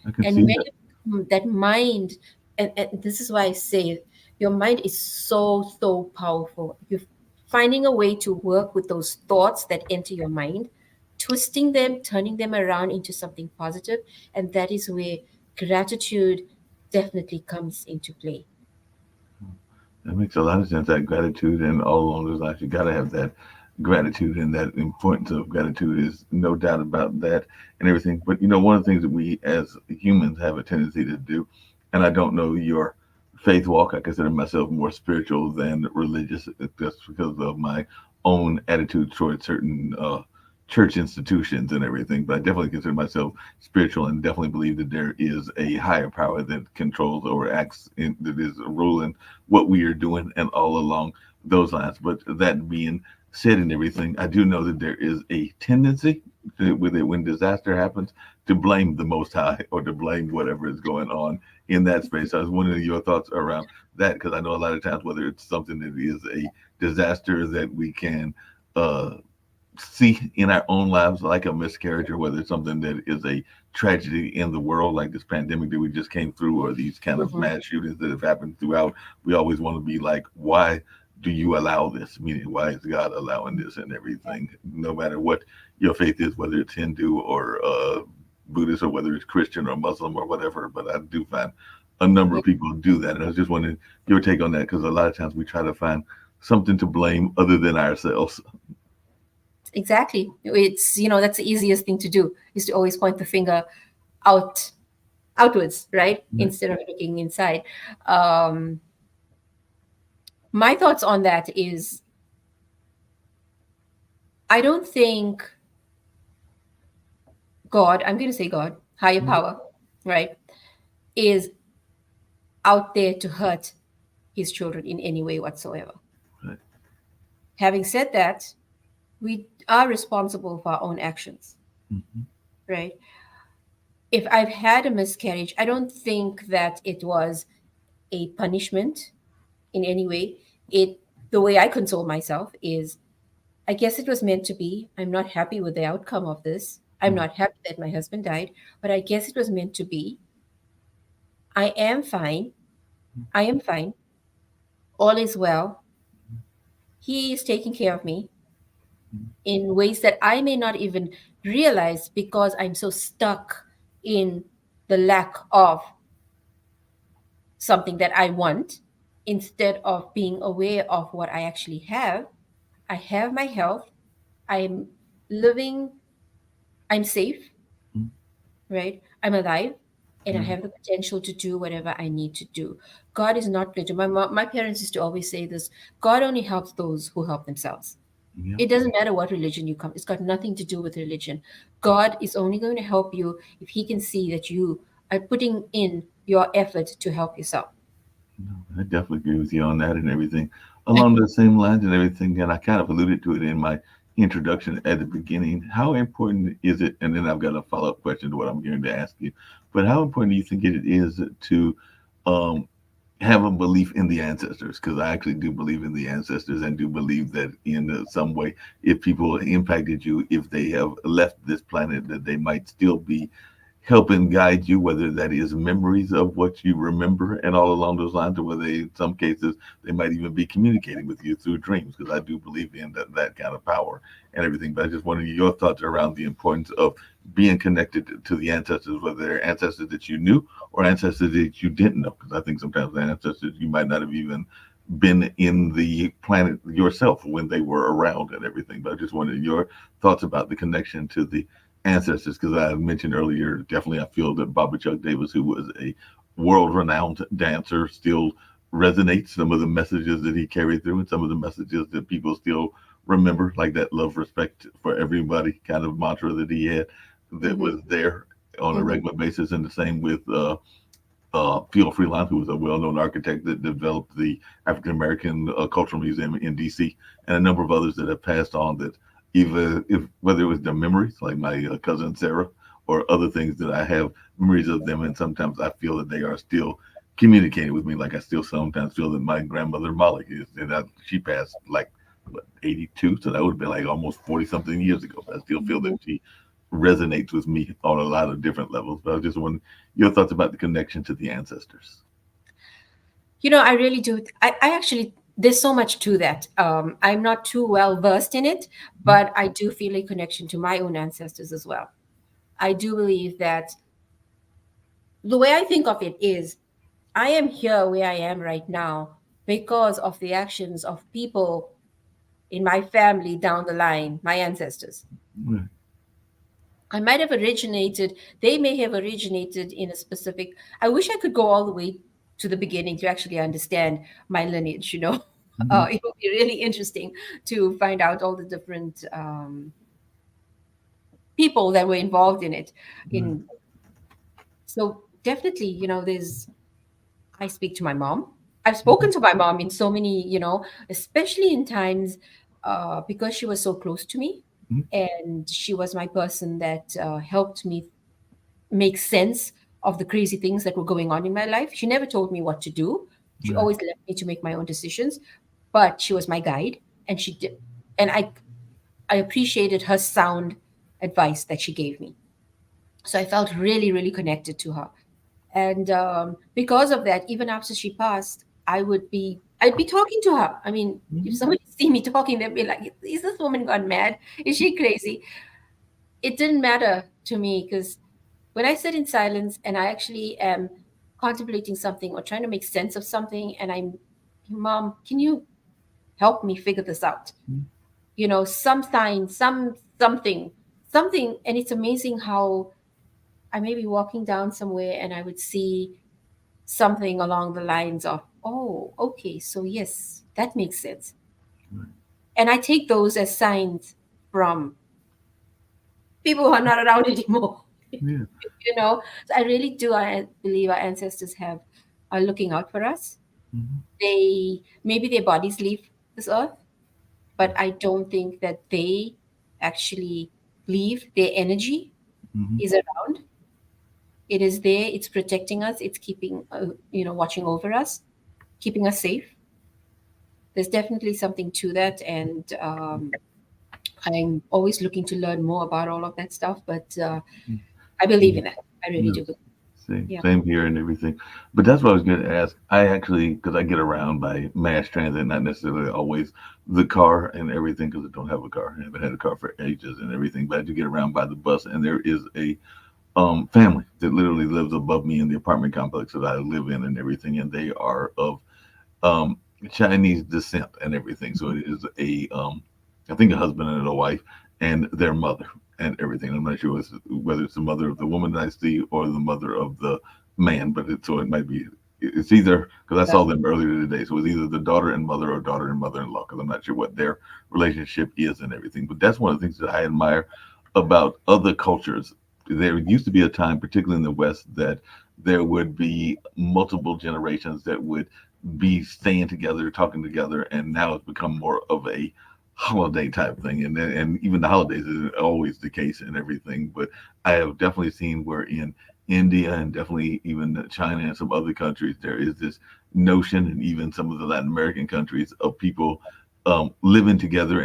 I can And see when that. that mind, and this is why I say your mind is so powerful. You're finding a way to work with those thoughts that enter your mind, twisting them, turning them around into something positive, and that is where gratitude definitely comes into play. That makes a lot of sense. That gratitude and all along those lines, you got to have that gratitude, and that importance of gratitude is no doubt about that and everything. But one of the things that we as humans have a tendency to do, and I don't know your faith walk. I consider myself more spiritual than religious, just because of my own attitude towards certain church institutions and everything. But I definitely consider myself spiritual, and definitely believe that there is a higher power that controls or acts that is ruling what we are doing and all along those lines. But that being said and everything, I do know that there is a tendency with it when disaster happens to blame the Most High or to blame whatever is going on in that space. I was wondering your thoughts around that, because I know a lot of times, whether it's something that is a disaster that we can uh, see in our own lives, like a miscarriage, or whether it's something that is a tragedy in the world, like this pandemic that we just came through, or these kind of Mhm. mass shootings that have happened throughout. We always want to be like, why do you allow this? Meaning, why is God allowing this and everything? No matter what your faith is, whether it's Hindu or Buddhist, or whether it's Christian or Muslim or whatever. But I do find a number Yeah, of people do that. And I was just wondering your take on that, because a lot of times we try to find something to blame other than ourselves. exactly. It's, that's the easiest thing to do, is to always point the finger out outwards, right? Instead of looking inside. Um, my thoughts on that is, I don't think God, I'm going to say God, higher power, right, is out there to hurt his children in any way whatsoever. Right. Having said that, we are responsible for our own actions, Mhm. right? If I've had a miscarriage, I don't think that it was a punishment in any way. It The way I console myself is, I guess it was meant to be. I'm not happy with the outcome of this. I'm Mhm. not happy that my husband died, but I guess it was meant to be. I am fine. I am fine. All is well. He is taking care of me in ways that I may not even realize, because I'm so stuck in the lack of something that I want, instead of being aware of what I actually have. I have my health. I'm living. I'm safe, Mhm. right? I'm alive, and I Yeah. have the potential to do whatever I need to do. God is not going to. My parents used to always say this: God only helps those who help themselves. Yeah. It doesn't matter what religion you come. It's got nothing to do with religion. God is only going to help you if He can see that you are putting in your effort to help yourself. No, I definitely agree with you on that and everything. Along the same lines and everything, and I kind of alluded to it in my introduction at the beginning. How important is it? And then I've got a follow up question to what I'm going to ask you. But how important do you think it is to um, have a belief in the ancestors? Because I actually do believe in the ancestors, and do believe that in some way, if people impacted you, if they have left this planet, that they might still be help and guide you, whether that is memories of what you remember and all along those lines, or whether in some cases they might even be communicating with you through dreams, because I do believe in that kind of power and everything. But I just wanted your thoughts around the importance of being connected to the ancestors, whether they're ancestors that you knew or ancestors that you didn't know, because I think sometimes the ancestors you might not have even been in the planet yourself when they were around and everything. But I just wanted your thoughts about the connection to the ancestors, because I mentioned earlier, definitely I feel that Bobby Chuck Davis, who was a world-renowned dancer, still resonates. Some of the messages that he carried through, and some of the messages that people still remember, like that love, respect for everybody kind of mantra that he had, that Hmm. was there on a Hmm. regular basis. And the same with Theo Freeland, who was a well-known architect that developed the African American Cultural Museum in D.C., and a number of others that have passed on. That either, if whether it was their memories, like my cousin Sarah, or other things that I have memories of them, and sometimes I feel that they are still communicating with me. Like I still sometimes feel that my grandmother Molly is, and she passed like what, 82, so that would have been like almost 40 something years ago. I still feel that she resonates with me on a lot of different levels. But I just want your thoughts about the connection to the ancestors. I really do. I actually, there's so much to that. I'm not too well versed in it, but I do feel a connection to my own ancestors as well. I do believe that the way I think of it is I am here where I am right now because of the actions of people in my family down the line, my ancestors. Right. I might have originated, they may have originated in a specific, I wish I could go all the way to the beginning to actually understand my lineage. It would be really interesting to find out all the different people that were involved in it. So definitely, I speak to my mom. I've spoken to my mom in so many, especially in times because she was so close to me. And she was my person that helped me make sense of the crazy things that were going on in my life. She never told me what to do. She Right. always left me to make my own decisions, but she was my guide, and she did, and I appreciated her sound advice that she gave me. So I felt really, really connected to her. And because of that, even after she passed, I'd be talking to her. I mean, if somebody see me talking, they'd be like, "Is this woman gone mad? Is she crazy?" It didn't matter to me because when I sit in silence and I actually am contemplating something or trying to make sense of something, and I'm, Mom, can you help me figure this out? Some sign, something, and it's amazing how I may be walking down somewhere and I would see something along the lines of, oh, okay, so yes, that makes sense. And I take those as signs from people who are not around anymore. Yeah. So I really do. I believe our ancestors are looking out for us. They maybe their bodies leave this earth, but I don't think that they actually leave. Their energy is around. It is there. It's protecting us. It's keeping, watching over us, keeping us safe. There's definitely something to that, and I'm always looking to learn more about all of that stuff. But I believe in that. I really do. Same, Yeah. same here and everything. But that's what I was going to ask. I actually, because I get around by mass transit, not necessarily always the car and everything, because I don't have a car. I haven't had a car for ages and everything. But I do get around by the bus, and there is a family that literally lives above me in the apartment complex that I live in and everything, and they are of um, Chinese descent and everything. So it is I think a husband and a wife and their mother and everything. I'm not sure whether it's the mother of the woman that I see or the mother of the man, but so it might be. It's either, because I saw them earlier today, so it's either the daughter and mother or daughter and mother-in-law, because I'm not sure what their relationship is and everything. But that's one of the things that I admire about other cultures. There used to be a time, particularly in the West, that there would be multiple generations that would be staying together, talking together, and now it's become more of a holiday type thing. And even the holidays isn't always the case and everything. But I have definitely seen where in India and definitely even China and some other countries, there is this notion, and even some of the Latin American countries, of people living together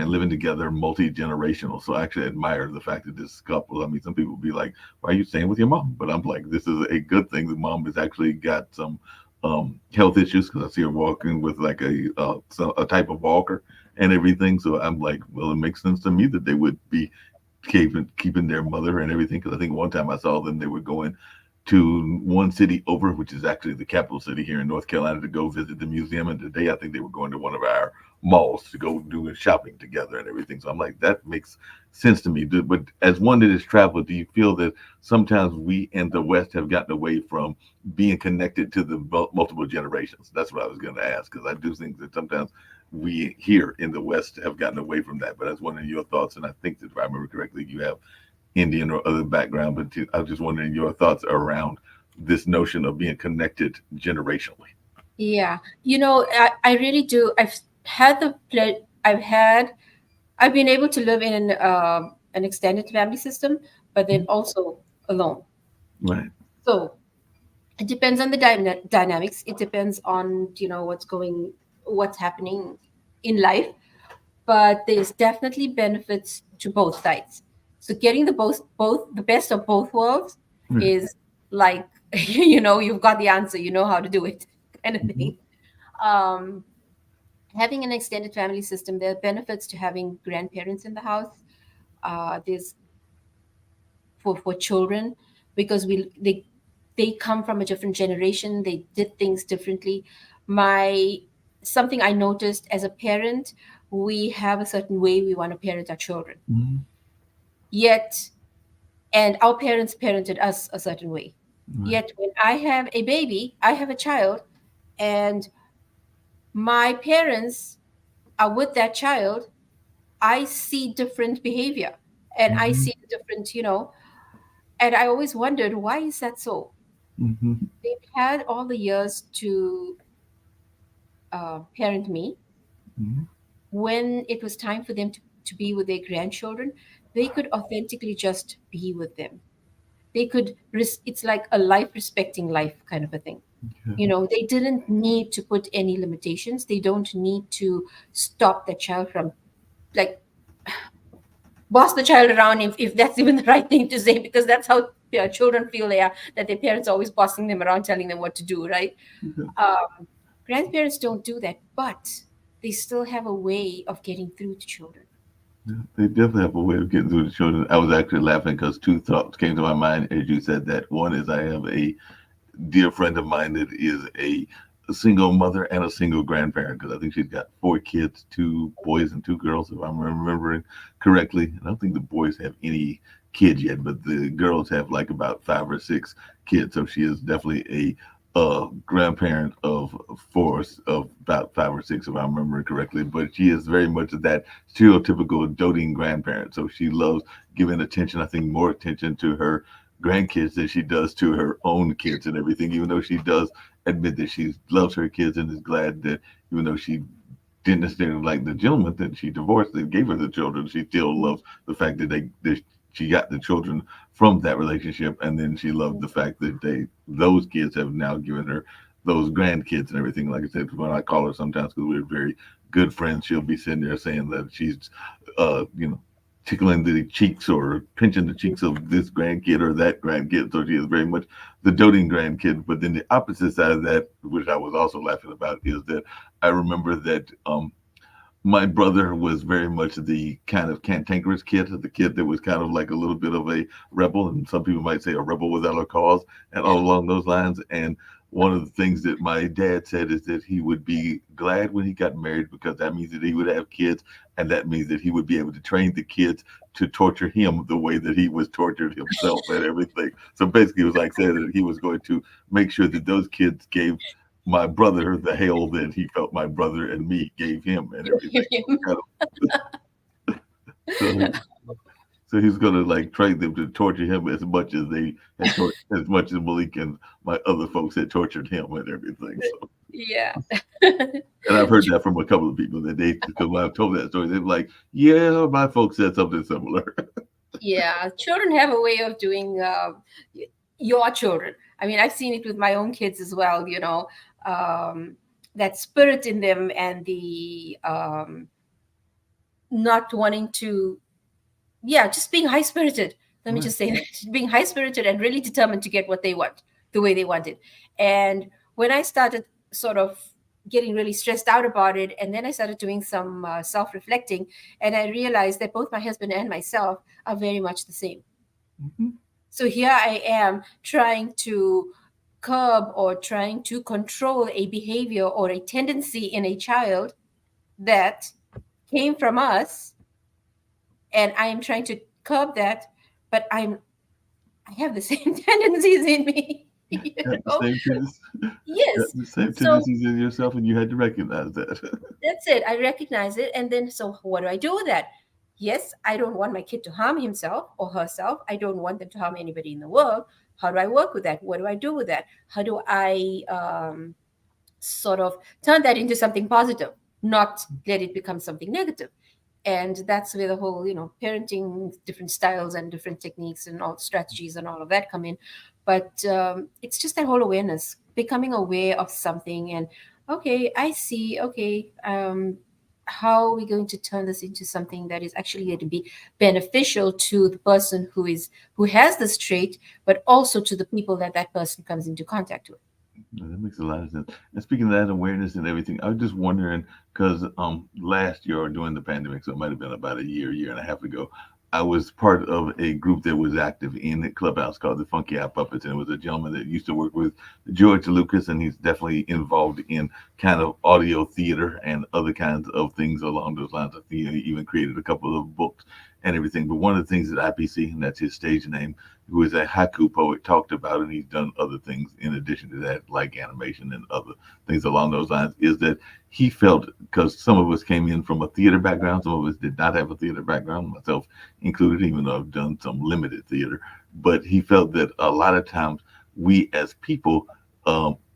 multi-generational. So I actually admire the fact that this couple, I mean, some people be like, why are you staying with your mom? But I'm like, this is a good thing. The mom has actually got some health issues, because I see her walking with like a type of walker and everything. So I'm like, well, it makes sense to me that they would be keeping their mother and everything. Because I think one time I saw them, they were going to one city over, which is actually the capital city here in North Carolina, to go visit the museum. And today I think they were going to one of our malls to go do shopping together and everything. So I'm like, that makes sense to me. But as one that has traveled, do you feel that sometimes we in the West have gotten away from being connected to the multiple generations? That's what I was going to ask, because I do think that sometimes we here in the West have gotten away from that. But that's one of your thoughts. And I think that if I remember correctly, you have Indian or other background, but I was just wondering your thoughts around this notion of being connected generationally. Yeah, I really do. I've been able to live in an extended family system, but then also alone. Right. So It depends on the dynamics. It depends on what's happening in life. But there's definitely benefits to both sides. So getting the best of both worlds Right. is like you've got the answer. You know how to do it, kind of Mhm. thing. Um, Having an extended family system, there are benefits to having grandparents in the house. There's for children because they come from a different generation. They did things differently. My Something I noticed as a parent, we have a certain way we want to parent our children. Mhm. Yet, and our parents parented us a certain way. Right. Yet, when I have a baby, I have a child, and my parents are with that child, I see different behavior and I Mhm. see different, and I always wondered, why is that so? Mhm. They've had all the years to parent me. Mhm. When it was time for them to be with their grandchildren, they could authentically just be with them. They could, it's like a life respecting life kind of a thing. Yeah. They didn't need to put any limitations. They don't need to stop the child from, like, boss the child around, if that's even the right thing to say, because that's how children feel they are, that their parents are always bossing them around, telling them what to do, right? Yeah. Grandparents don't do that, but they still have a way of getting through to children. Yeah. They definitely have a way of getting through the children. I was actually laughing because two thoughts came to my mind as you said that. One is I have a dear friend of mine that is a single mother and a single grandparent because I think she's got four kids, two boys and two girls, if I'm remembering correctly. I don't think the boys have any kids yet, but the girls have like about five or six kids. So she is definitely a grandparent of four, of about five or six, if I'm remembering correctly. But she is very much that stereotypical doting grandparent. So she loves giving attention, I think more attention to her grandkids than she does to her own kids and everything, even though she does admit that she loves her kids and is glad that even though she didn't necessarily like the gentleman that she divorced that gave her the children, she still loves the fact that she got the children from that relationship, and then she loved the fact that those kids have now given her those grandkids and everything. Like I said, when I call her sometimes because we're very good friends, she'll be sitting there saying that she's, you know, tickling the cheeks or pinching the cheeks of this grandkid or that grandkid. So she is very much the doting grandkid. But then the opposite side of that, which I was also laughing about, is that I remember that my brother was very much the kind of cantankerous kid, the kid that was kind of like a little bit of a rebel, and some people might say a rebel without a cause, and all along those lines. And one of the things that my dad said is that he would be glad when he got married because that means that he would have kids, and that means that he would be able to train the kids to torture him the way that he was tortured himself and everything. So basically, it was like saying that he was going to make sure that those kids gave my brother the hell that he felt my brother and me gave him and everything. Kind of- so, so he's gonna like train them to torture him as much as they had as much as Malik and my other folks had tortured him and everything. So, Yeah. and I've heard that from a couple of people that because when I've told that story, they're like, "Yeah, my folks said something similar." Yeah, children have a way of doing your children. I mean, I've seen it with my own kids as well, um, that spirit in them and the not wanting to, yeah, just being high spirited. Let me Right. just say that being high spirited and really determined to get what they want the way they want it. And when I started sort of getting really stressed out about it, and then I started doing some self reflecting, and I realized that both my husband and myself are very much the same. Mhm. So here I am trying to curb or trying to control a behavior or a tendency in a child that came from us, and I am trying to curb that, but I have the same tendencies in me. You Got the know? same tendencies, got Yes. the same So tendencies in yourself, and you had to recognize that. that's it. I recognize it. And then, so what do I do with that? Yes, I don't want my kid to harm himself or herself. I don't want them to harm anybody in the world. How do I work with that? What do I do with that? How do I sort of turn that into something positive, not let it become something negative? And that's where the whole, parenting, different styles and different techniques and all strategies and all of that come in. But it's just that whole awareness, becoming aware of something, and okay, I see. Okay, how are we going to turn this into something that is actually going to be beneficial to the person who has this trait, but also to the people that that person comes into contact with. That makes a lot of sense. And speaking of that awareness and everything, I was just wondering because last year or during the pandemic, so it might have been about a year and a half ago, I was part of a group that was active in the Clubhouse called the Funky Eye Puppets, and it was a gentleman that used to work with George Lucas, and he's definitely involved in kind of audio theater and other kinds of things along those lines. I think he even created a couple of books and everything. But one of the things that IPC, and that's his stage name, who is a haiku poet, talked about, and he's done other things in addition to that, like animation and other things along those lines, is that he felt, because some of us came in from a theater background, some of us did not have a theater background, myself included, even though I've done some limited theater, but he felt that a lot of times we as people,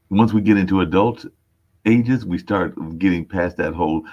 once we get into adult ages, we start getting past that whole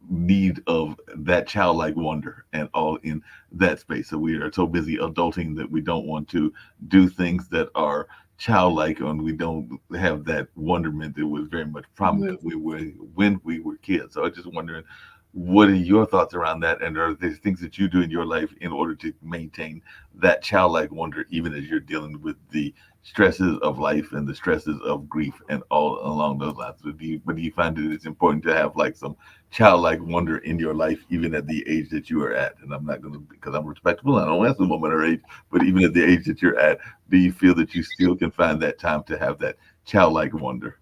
need of that childlike wonder and all in that space. So we are so busy adulting that we don't want to do things that are childlike, and we don't have that wonderment that was very much prominent when we were kids. So I was just wondering, what are your thoughts around that, and are there things that you do in your life in order to maintain that childlike wonder, even as you're dealing with the stresses of life and the stresses of grief and all along those lines? But do you find that it's important to have like some childlike wonder in your life, even at the age that you are at? And I'm not going to, because I'm respectable, I don't ask the woman her age, but even at the age that you're at, do you feel that you still can find that time to have that childlike wonder?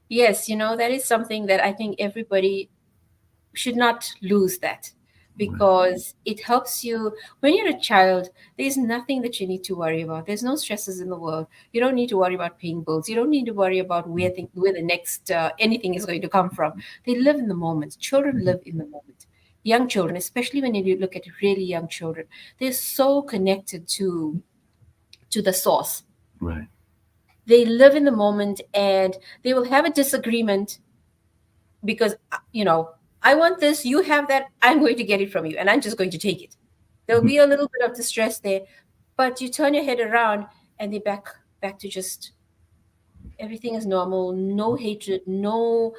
Yes, that is something that I think everybody should not lose that, because it helps you when you're a child. There's nothing that you need to worry about. There's no stresses in the world. You don't need to worry about paying bills. You don't need to worry about where the next anything is going to come from. They live in the moment. Children live in the moment. Young children, especially when you look at really young children, they're so connected to the source. Right. They live in the moment, and they will have a disagreement because I want this, you have that, I'm going to get it from you, and I'm just going to take it. There'll be a little bit of distress there, but you turn your head around and they're back to just everything is normal, no hatred, no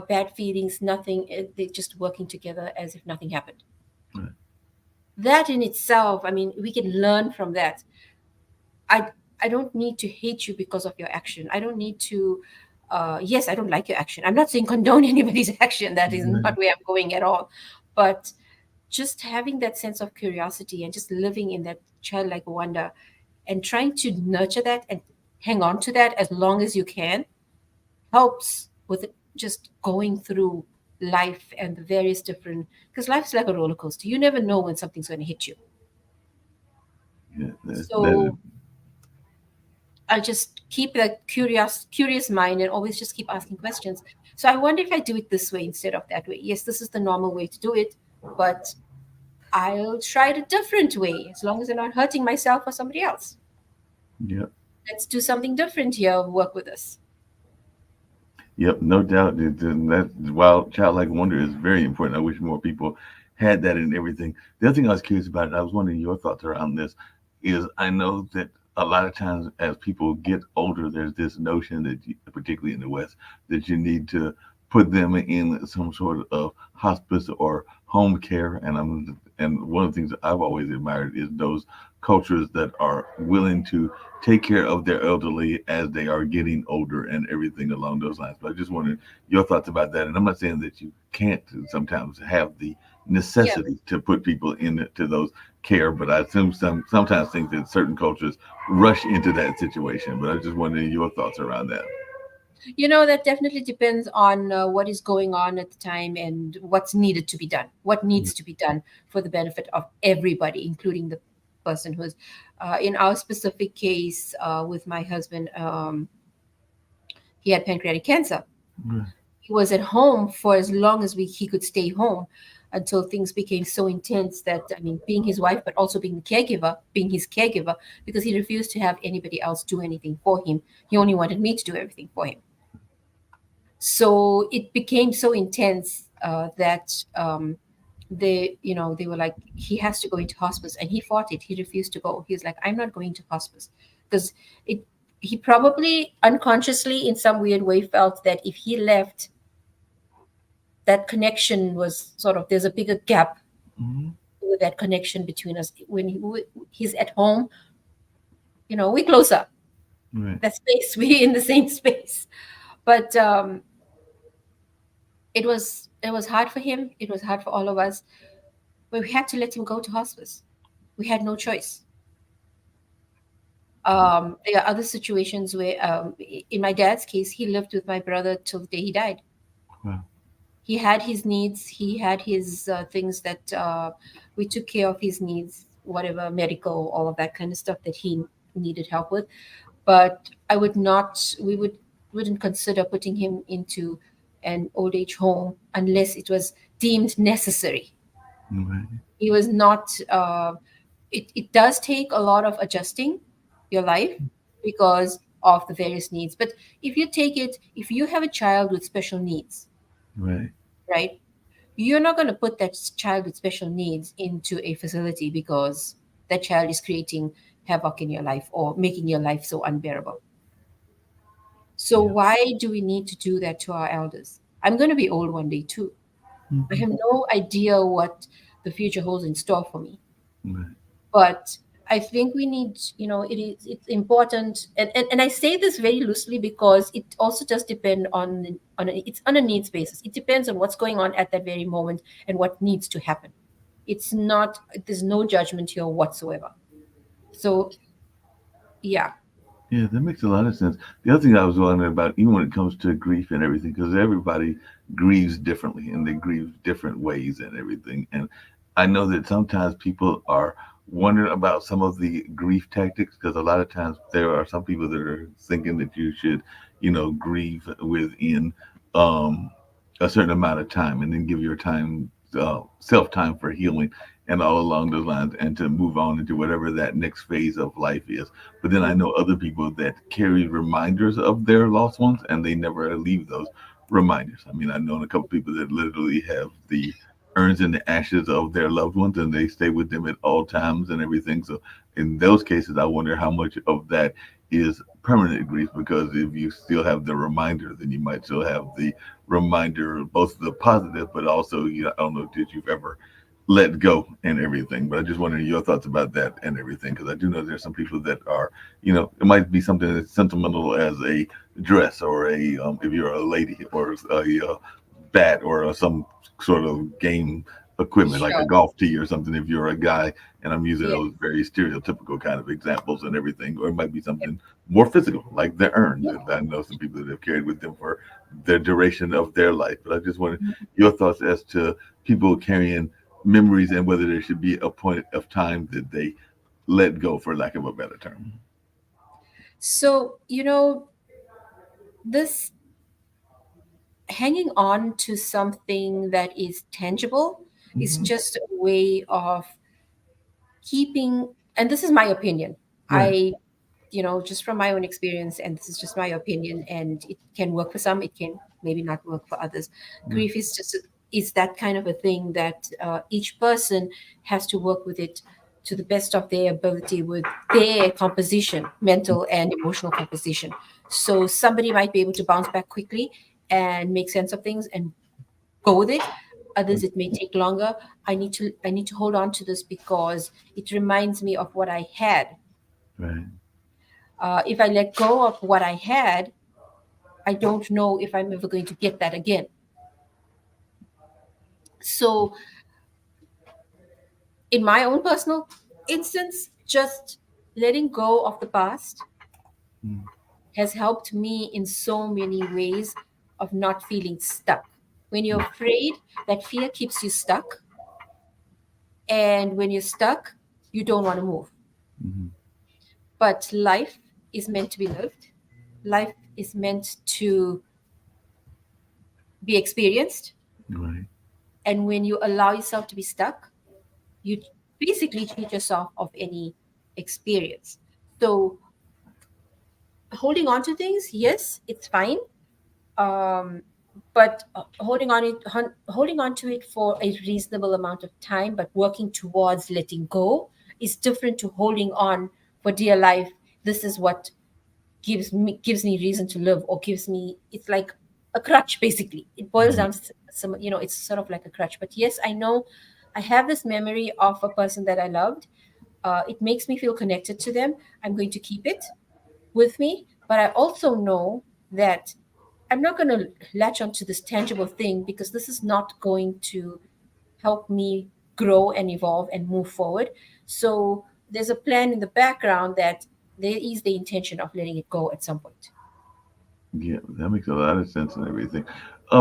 bad feelings, nothing. They're just working together as if nothing happened. Right. That in itself, I mean, we can learn from that. I don't need to hate you because of your action. I don't need to yes, I don't like your action. I'm not saying condone anybody's action. That is not where I'm going at all. But just having that sense of curiosity and just living in that childlike wonder and trying to nurture that and hang on to that as long as you can helps with just going through life and the various different, because life's like a roller coaster. You never know when something's going to hit you. Yeah, So I'll just keep that curious mind and always just keep asking questions. So I wonder if I do it this way instead of that way. Yes, this is the normal way to do it, but I'll try it a different way as long as I'm not hurting myself or somebody else. Yep. Let's do something different here. Work with us. Yep, no doubt. That wild childlike wonder is very important. I wish more people had that in everything. The other thing I was curious about, I was wondering your thoughts around this, is I know that a lot of times as people get older, there's this notion that, particularly in the West, that you need to put them in some sort of hospice or home care. And one of the things that I've always admired is those cultures that are willing to take care of their elderly as they are getting older and everything along those lines. But I just wondered your thoughts about that. And I'm not saying that you can't sometimes have the necessity to put people into those care, but I assume sometimes think that certain cultures rush into that situation. But I just wondering your thoughts around that. That definitely depends on what is going on at the time and what's needed to be done, what needs to be done for the benefit of everybody, including the person who's in our specific case with my husband. He had pancreatic cancer. He was at home for as long as he could stay home until things became so intense that, I mean, being his wife, but also being his caregiver, because he refused to have anybody else do anything for him. He only wanted me to do everything for him. So it became so intense that they were like, he has to go into hospice, and he fought it. He refused to go. He was like, I'm not going to hospice, because it he probably unconsciously in some weird way felt that if he left, that connection was sort of, there's a bigger gap Hmm. with that connection between us. When he's at home, we closer. Right. That space, we in the same space. But it was hard for him. It was hard for all of us. But we had to let him go to hospice. We had no choice. There are other situations where, in my dad's case, he lived with my brother till the day he died. Wow. He had his needs. He had his things that we took care of his needs, whatever medical, all of that kind of stuff that he needed help with. But I would not. Wouldn't consider putting him into an old age home unless it was deemed necessary. Right. He was not. It does take a lot of adjusting your life because of the various needs. But if you have a child with special needs, Right. right? You're not going to put that child with special needs into a facility because that child is creating havoc in your life or making your life so unbearable. So Yeah. why do we need to do that to our elders? I'm going to be old one day too. I have no idea what the future holds in store for me. Right. But I think we need, it's important, and I say this very loosely because it also does depend it's on a needs basis. It depends on what's going on at that very moment and what needs to happen. There's no judgment here whatsoever. So yeah. Yeah, that makes a lot of sense. The other thing I was wondering about, even when it comes to grief and everything, because everybody grieves differently and they grieve different ways and everything. And I know that sometimes people are wondering about some of the grief tactics, because a lot of times there are some people that are thinking that you should, grieve within um, a certain amount of time and then give your time, self time for healing and all along those lines, and to move on into whatever that next phase of life is. But then I know other people that carry reminders of their lost ones and they never leave those reminders. I mean, I've known a couple people that literally have the urns and the ashes of their loved ones and they stay with them at all times and everything. So in those cases, I wonder how much of that is permanent grief, because if you still have the reminder, then you might still have the reminder, both the positive, but also, I don't know if you've ever let go and everything. But I just wondering your thoughts about that and everything, because I do know there's some people that are, it might be something that's sentimental as a dress or if you're a lady, or a bat, or some sort of game equipment like a Sure. golf tee or something if you're a guy. And I'm using Yeah. those very stereotypical kind of examples and everything. Or it might be something more physical like the urn that I know some people that have carried with them for the duration of their life. But I just wanted your thoughts as to people carrying memories and whether there should be a point of time that they let go, for lack of a better term. So, this hanging on to something that is tangible is Mhm. just a way of keeping, and this is my opinion. Right. Just from my own experience, and this is just my opinion, and it can work for some, it can maybe not work for others. Right. Grief is that kind of a thing that each person has to work with it to the best of their ability with their composition, mental and emotional composition. So somebody might be able to bounce back quickly and make sense of things and go with it. Others, it may take longer. I need to hold on to this because it reminds me of what I had. Right. If I let go of what I had, I don't know if I'm ever going to get that again. So, in my own personal instance, just letting go of the past Mm. has helped me in so many ways of not feeling stuck. When you're afraid, that fear keeps you stuck. And when you're stuck, you don't want to move. Mhm. But life is meant to be lived, life is meant to be experienced. Right. And when you allow yourself to be stuck, you basically cheat yourself of any experience. So holding on to things, yes, it's fine. Um, but holding on to it for a reasonable amount of time, but working towards letting go is different to holding on for dear life. This is what gives me reason to live, or gives me, it's like a crutch. Basically, it boils down to some, it's sort of like a crutch. But yes, I know I have this memory of a person that I loved. It makes me feel connected to them. I'm going to keep it with me, but I also know that I'm not going to latch onto this tangible thing, because this is not going to help me grow and evolve and move forward. So there's a plan in the background that there is the intention of letting it go at some point. Yeah, that makes a lot of sense and everything.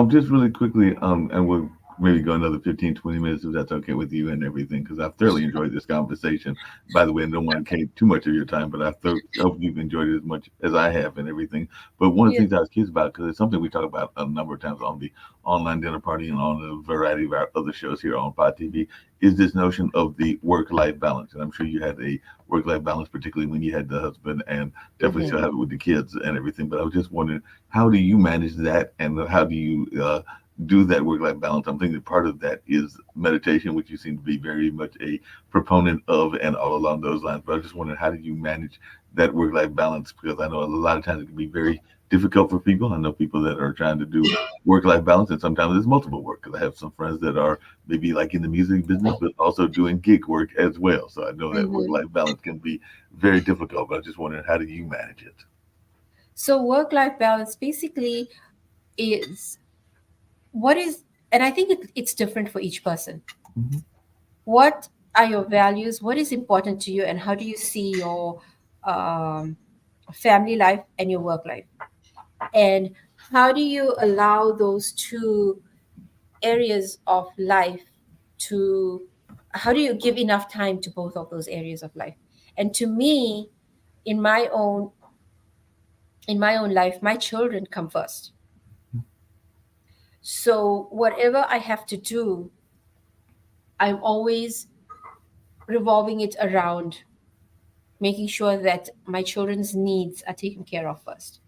Just really quickly, and we'll maybe go another 15, 20 minutes if that's okay with you and everything, because I've thoroughly enjoyed this conversation. By the way, I don't want to take too much of your time, but hope you've enjoyed it as much as I have and everything. But one of the Yeah. things I was curious about, because it's something we talk about a number of times on the online dinner party and on a variety of our other shows here on Pod TV, is this notion of the work-life balance. And I'm sure you had a work-life balance, particularly when you had the husband, and definitely still Mhm. have it with the kids and everything. But I was just wondering, how do you manage that, and how do you do that work-life balance? I'm thinking part of that is meditation, which you seem to be very much a proponent of, and all along those lines. But I just wondering, how do you manage that work-life balance? Because I know a lot of times it can be very difficult for people. I know people that are trying to do work-life balance, and sometimes it's multiple work. Because I have some friends that are maybe like in the music business, but also doing gig work as well. So I know that Mhm. work-life balance can be very difficult. But I just wondering, how do you manage it? So work-life balance basically is what is, and I think it's different for each person. Mhm. What are your values? What is important to you, and how do you see your um, family life and your work life? And how do you allow those two areas of life to, how do you give enough time to both of those areas of life? And to me, in my own in my own life, my children come first. So whatever I have to do, I'm always revolving it around making sure that my children's needs are taken care of first.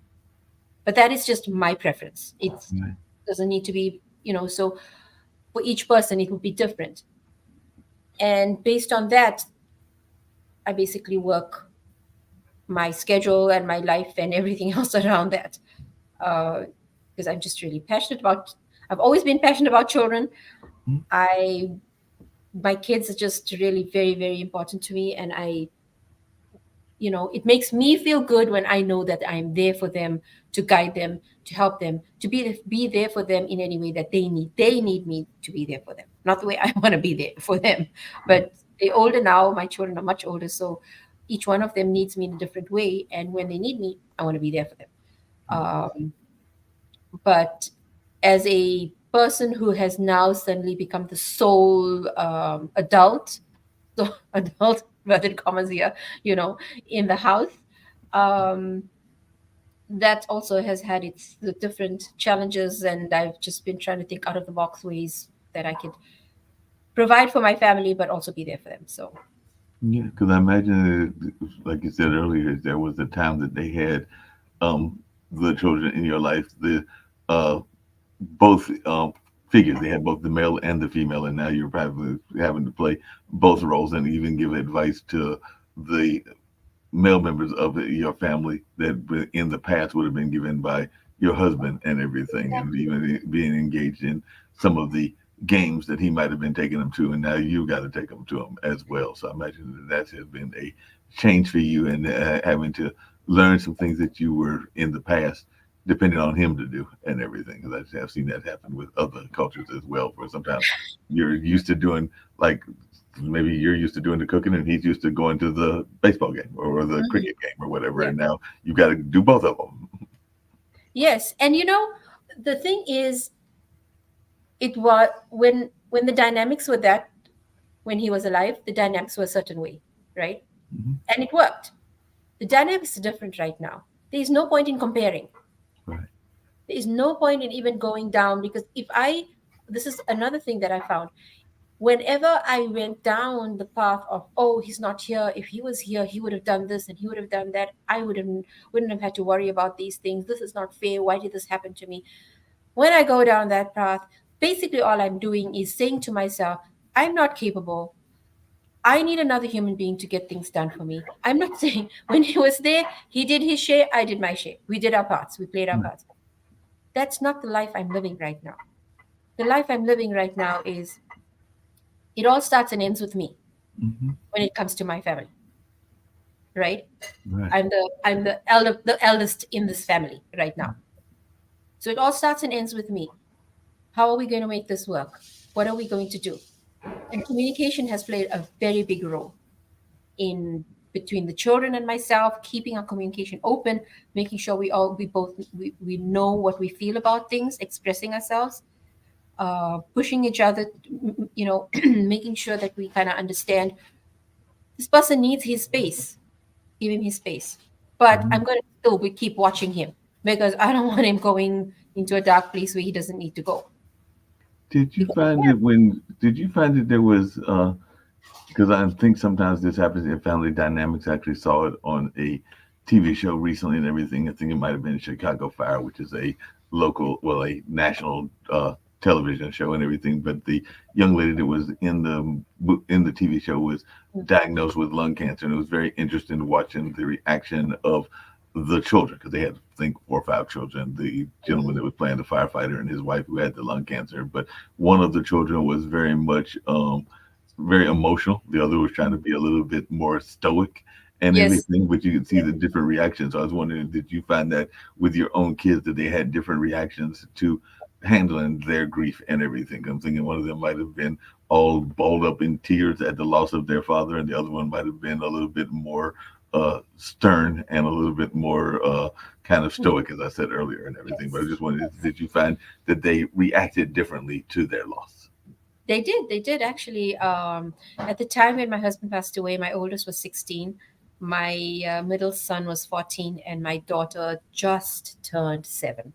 But that is just my preference. It Right. doesn't need to be, so for each person it would be different. And based on that, I basically work my schedule and my life and everything else around that. Because I'm just really passionate about, I've always been passionate about children. Mhm. I My kids are just really very, very important to me, and it makes me feel good when I know that I'm there for them, to guide them, to help them, to be there for them in any way that they need. They need me to be there for them, not the way I want to be there for them. But they're older now. My children are much older, so each one of them needs me in a different way. And when they need me, I want to be there for them. Um, but as a person who has now suddenly become the sole adult, so adult inverted commas here, in the house, um, that also has had its the different challenges, and I've just been trying to think out of the box ways that I could provide for my family, but also be there for them. So Yeah, because I imagine, like you said earlier, there was a time that they had um, the children in your life, the uh, both figures. They had both the male and the female, and now you're probably having to play both roles and even give advice to the male members of your family that in the past would have been given by your husband and everything, and even being engaged in some of the games that he might have been taking them to, and now you got to take them to him as well. So I imagine that has been a change for you, and having to learn some things that you were in the past depending on him to do and everything. Because I've seen that happen with other cultures as well, where sometimes you're used to doing, like, maybe you're used to doing the cooking and he's used to going to the baseball game or the Mhm. cricket game or whatever, Yeah. and now you've got to do both of them. Yes, and the thing is, it was when the dynamics were that, when he was alive, the dynamics were a certain way, right? Mhm. And it worked. The dynamics are different right now. There is no point in comparing. Right. There is no point in even going down, because this is another thing that I found. Whenever I went down the path of, oh, he's not here. If he was here, he would have done this and he would have done that. I wouldn't have had to worry about these things. This is not fair. Why did this happen to me? when I go down that path, basically all I'm doing is saying to myself, I'm not capable. I need another human being to get things done for me. I'm not saying when he was there, he did his share, I did my share. We did our parts, we played our parts. That's not the life I'm living right now. The life I'm living right now is it all starts and ends with me when it comes to my family. Right? Right. I'm the eldest in this family right now. So it all starts and ends with me. How are we going to make this work? What are we going to do? And communication has played a very big role in between the children and myself, keeping our communication open, making sure we know what we feel about things, expressing ourselves, pushing each other, making sure that we kind of understand this person needs his space, give him his space. But I'm going to still keep watching him because I don't want him going into a dark place where he doesn't need to go. Did you find that there was because I think sometimes this happens in Family Dynamics. I actually saw it on a TV show recently and everything. I think it might have been Chicago Fire, which is a national television show and everything. But the young lady that was in the TV show was diagnosed with lung cancer, and it was very interesting watching the reaction of the children because they had, I think, 4 or 5 children. The gentleman that was playing the firefighter and his wife who had the lung cancer, but one of the children was very much very emotional. The other was trying to be a little bit more stoic and everything, but you could see the different reactions. So I was wondering, did you find that with your own kids that they had different reactions to handling their grief and everything? I'm thinking one of them might have been all balled up in tears at the loss of their father, and the other one might have been a little bit more stern and a little bit more kind of stoic, as I said earlier, and everything. But I just wondered, did you find that they reacted differently to their loss? They did actually. At the time when my husband passed away, my oldest was 16, my middle son was 14, and my daughter just turned 7.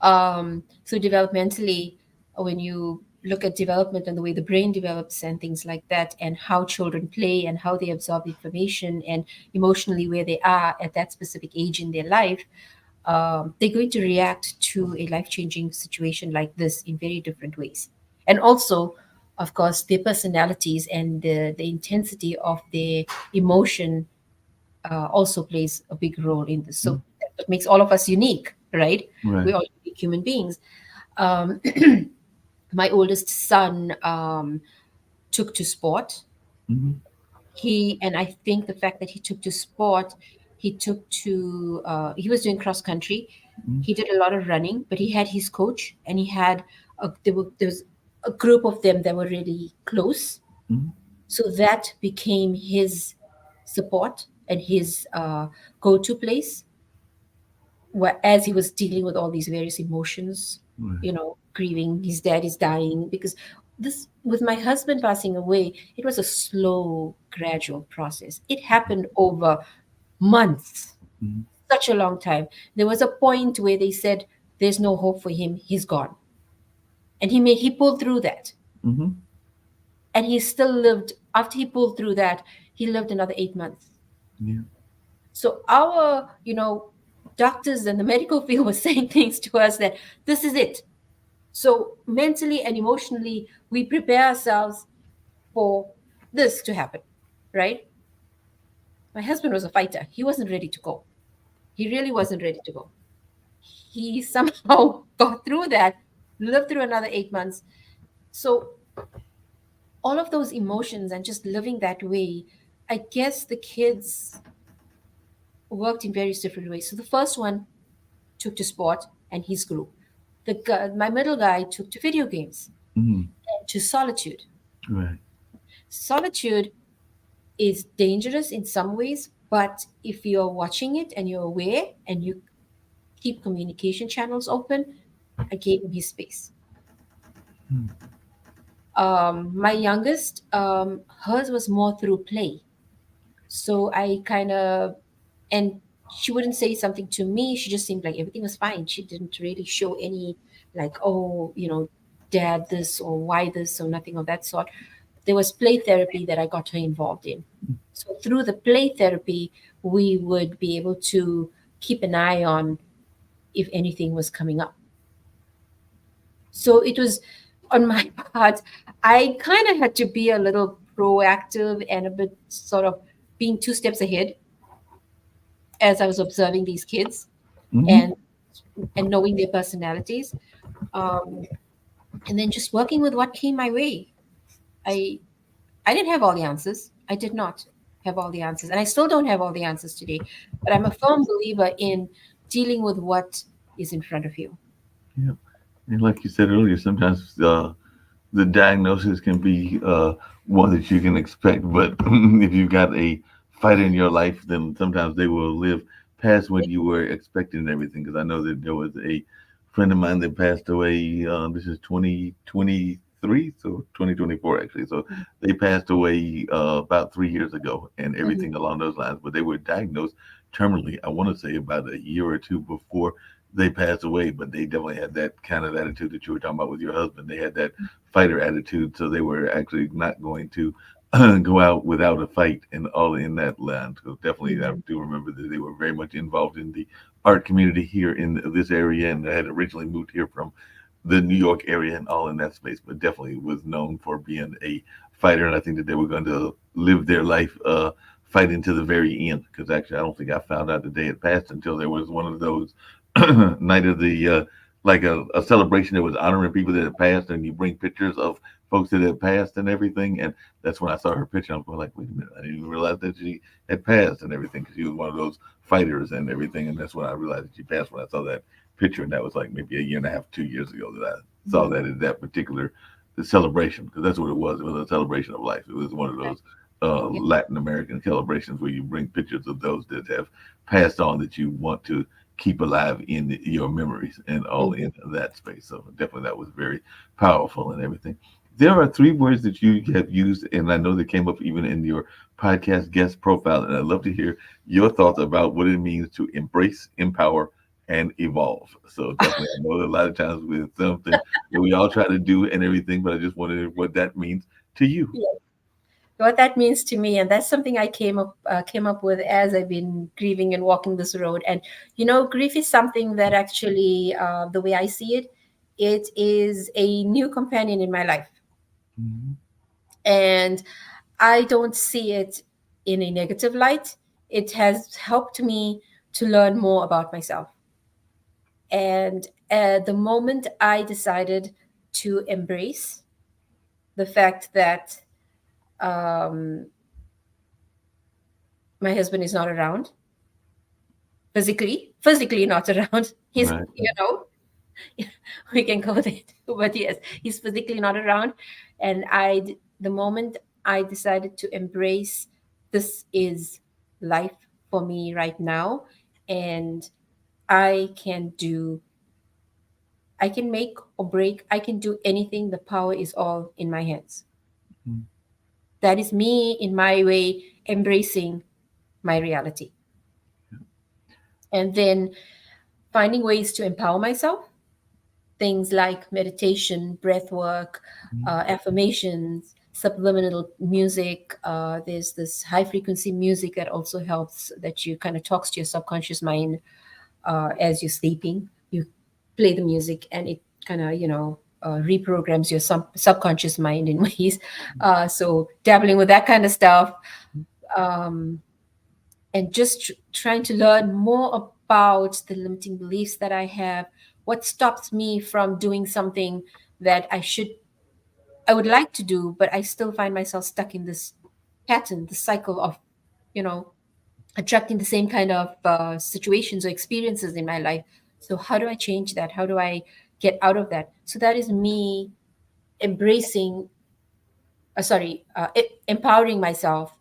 So developmentally, when you look at development and the way the brain develops and things like that, and how children play and how they absorb information and emotionally where they are at that specific age in their life, they're going to react to a life-changing situation like this in very different ways. And also, of course, their personalities and the intensity of their emotion also plays a big role in this. So that's what makes all of us unique, right? We're all unique human beings. My oldest son took to sport. And I think the fact that he took to sport, he was doing cross country. He did a lot of running, but he had his coach, and he had there was a group of them that were really close. So that became his support and his go-to place, as he was dealing with all these various emotions, grieving, his dad is dying. Because this, with my husband passing away, it was a slow, gradual process. It happened over months, such a long time. There was a point where they said, there's no hope for him, he's gone. And he pulled through that. And he still lived, after he pulled through that, he lived another 8 months. So our, doctors and the medical field was saying things to us that this is it. So mentally and emotionally, we prepare ourselves for this to happen, right? My husband was a fighter. He wasn't ready to go. He really wasn't ready to go. He somehow got through that, lived through another 8 months. So all of those emotions and just living that way, I guess the kids worked in various different ways. So the first one took to sport and his group. My middle guy took to video games and to solitude. Right. Solitude is dangerous in some ways, but if you're watching it and you're aware and you keep communication channels open, I gave him his space. My youngest, hers was more through play. So I and she wouldn't say something to me. She just seemed like everything was fine. She didn't really show any dad this or why this or nothing of that sort. There was play therapy that I got her involved in. So through the play therapy, we would be able to keep an eye on, if anything was coming up. So it was on my part, I kind of had to be a little proactive and a bit sort of being 2 steps ahead as I was observing these kids Mhm. and knowing their personalities, um, and then just working with what came my way. I I didn't have all the answers. I did not have all the answers, and I still don't have all the answers today. But I'm a firm believer in dealing with what is in front of you. Yeah. And like you said earlier, sometimes the diagnosis can be one that you can expect, but if you've got a fight in your life, then sometimes they will live past what you were expecting and everything. Because I know that there was a friend of mine that passed away. This is 2023, so 2024 actually. So they passed away about 3 years ago, and Mhm. everything along those lines. But they were diagnosed terminally. I want to say about a year or two before they passed away, but they definitely had that kind of attitude that you were talking about with your husband. They had that fighter attitude, so they were actually not going to go out without a fight and all in that land. So definitely, I Mhm. do remember that they were very much involved in the art community here in this area, and they had originally moved here from the New York area and all in that space, but definitely was known for being a fighter. And I think that they were going to live their life fighting to the very end. Because actually, I don't think I found out the day it passed until there was one of those night of the like a celebration that was honoring people that had passed, and you bring pictures of folks that had passed and everything. And that's when I saw her picture. I was going like, wait a minute, I didn't even realize that she had passed and everything because she was one of those fighters and everything. And that's when I realized that she passed when I saw that picture, and that was like maybe a year and a half, 2 years ago that I saw that at that particular celebration, because that's what it was. It was a celebration of life. It was one of those Yeah. Latin American celebrations where you bring pictures of those that have passed on that you want to keep alive in your memories and all Mhm. in that space. So definitely that was very powerful and everything. There are three words that you have used, and I know they came up even in your podcast guest profile, and I'd love to hear your thoughts about what it means to embrace, empower, and evolve. So definitely, I know that a lot of times with something that we all try to do and everything, but I just wondered what that means to you. Yeah. What that means to me, and that's something I came up with as I've been grieving and walking this road. And grief is something that actually, the way I see it, it is a new companion in my life, Mhm. and I don't see it in a negative light. It has helped me to learn more about myself. And the moment I decided to embrace the fact that um, my husband is not around, physically not around. He's, Right. we can go there too, but yes, he's physically not around. And the moment I decided to embrace, this is life for me right now, and I can do, I can make or break, I can do anything. The power is all in my hands. Mm. That is me in my way embracing my reality, and then finding ways to empower myself, things like meditation, breath work, affirmations, subliminal music. There's this high frequency music that also helps, that you kind of talks to your subconscious mind as you're sleeping. You play the music and it kind of, reprograms your subconscious mind in ways. So dabbling with that kind of stuff, um, and just trying to learn more about the limiting beliefs that I have, what stops me from doing something that I would like to do, but I still find myself stuck in this pattern, the cycle of, you know, attracting the same kind of situations or experiences in my life. So how do I change that? How do I get out of that? So that is me embracing, empowering myself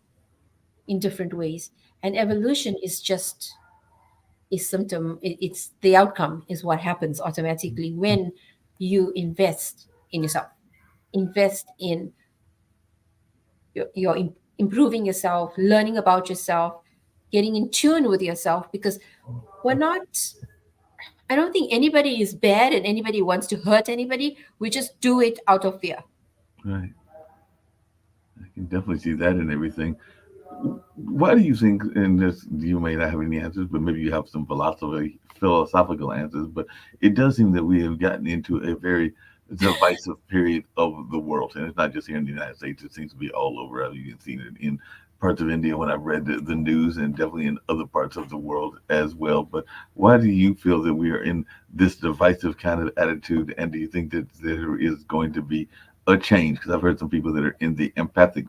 in different ways. And evolution is just a symptom. It's the outcome is what happens automatically when you invest in yourself, invest in improving yourself, learning about yourself, getting in tune with yourself, because we're not, I don't think anybody is bad and anybody wants to hurt anybody. We just do it out of fear. Right. I can definitely see that and everything. Why do you think, and this you may not have any answers, but maybe you have some philosophical answers, but it does seem that we have gotten into a very divisive period of the world, and it's not just here in the United States. It seems to be all over. I've even seen it in parts of India when I've read the news, and definitely in other parts of the world as well. But why do you feel that we are in this divisive kind of attitude, and do you think that there is going to be a change? Because I've heard some people that are in the empathic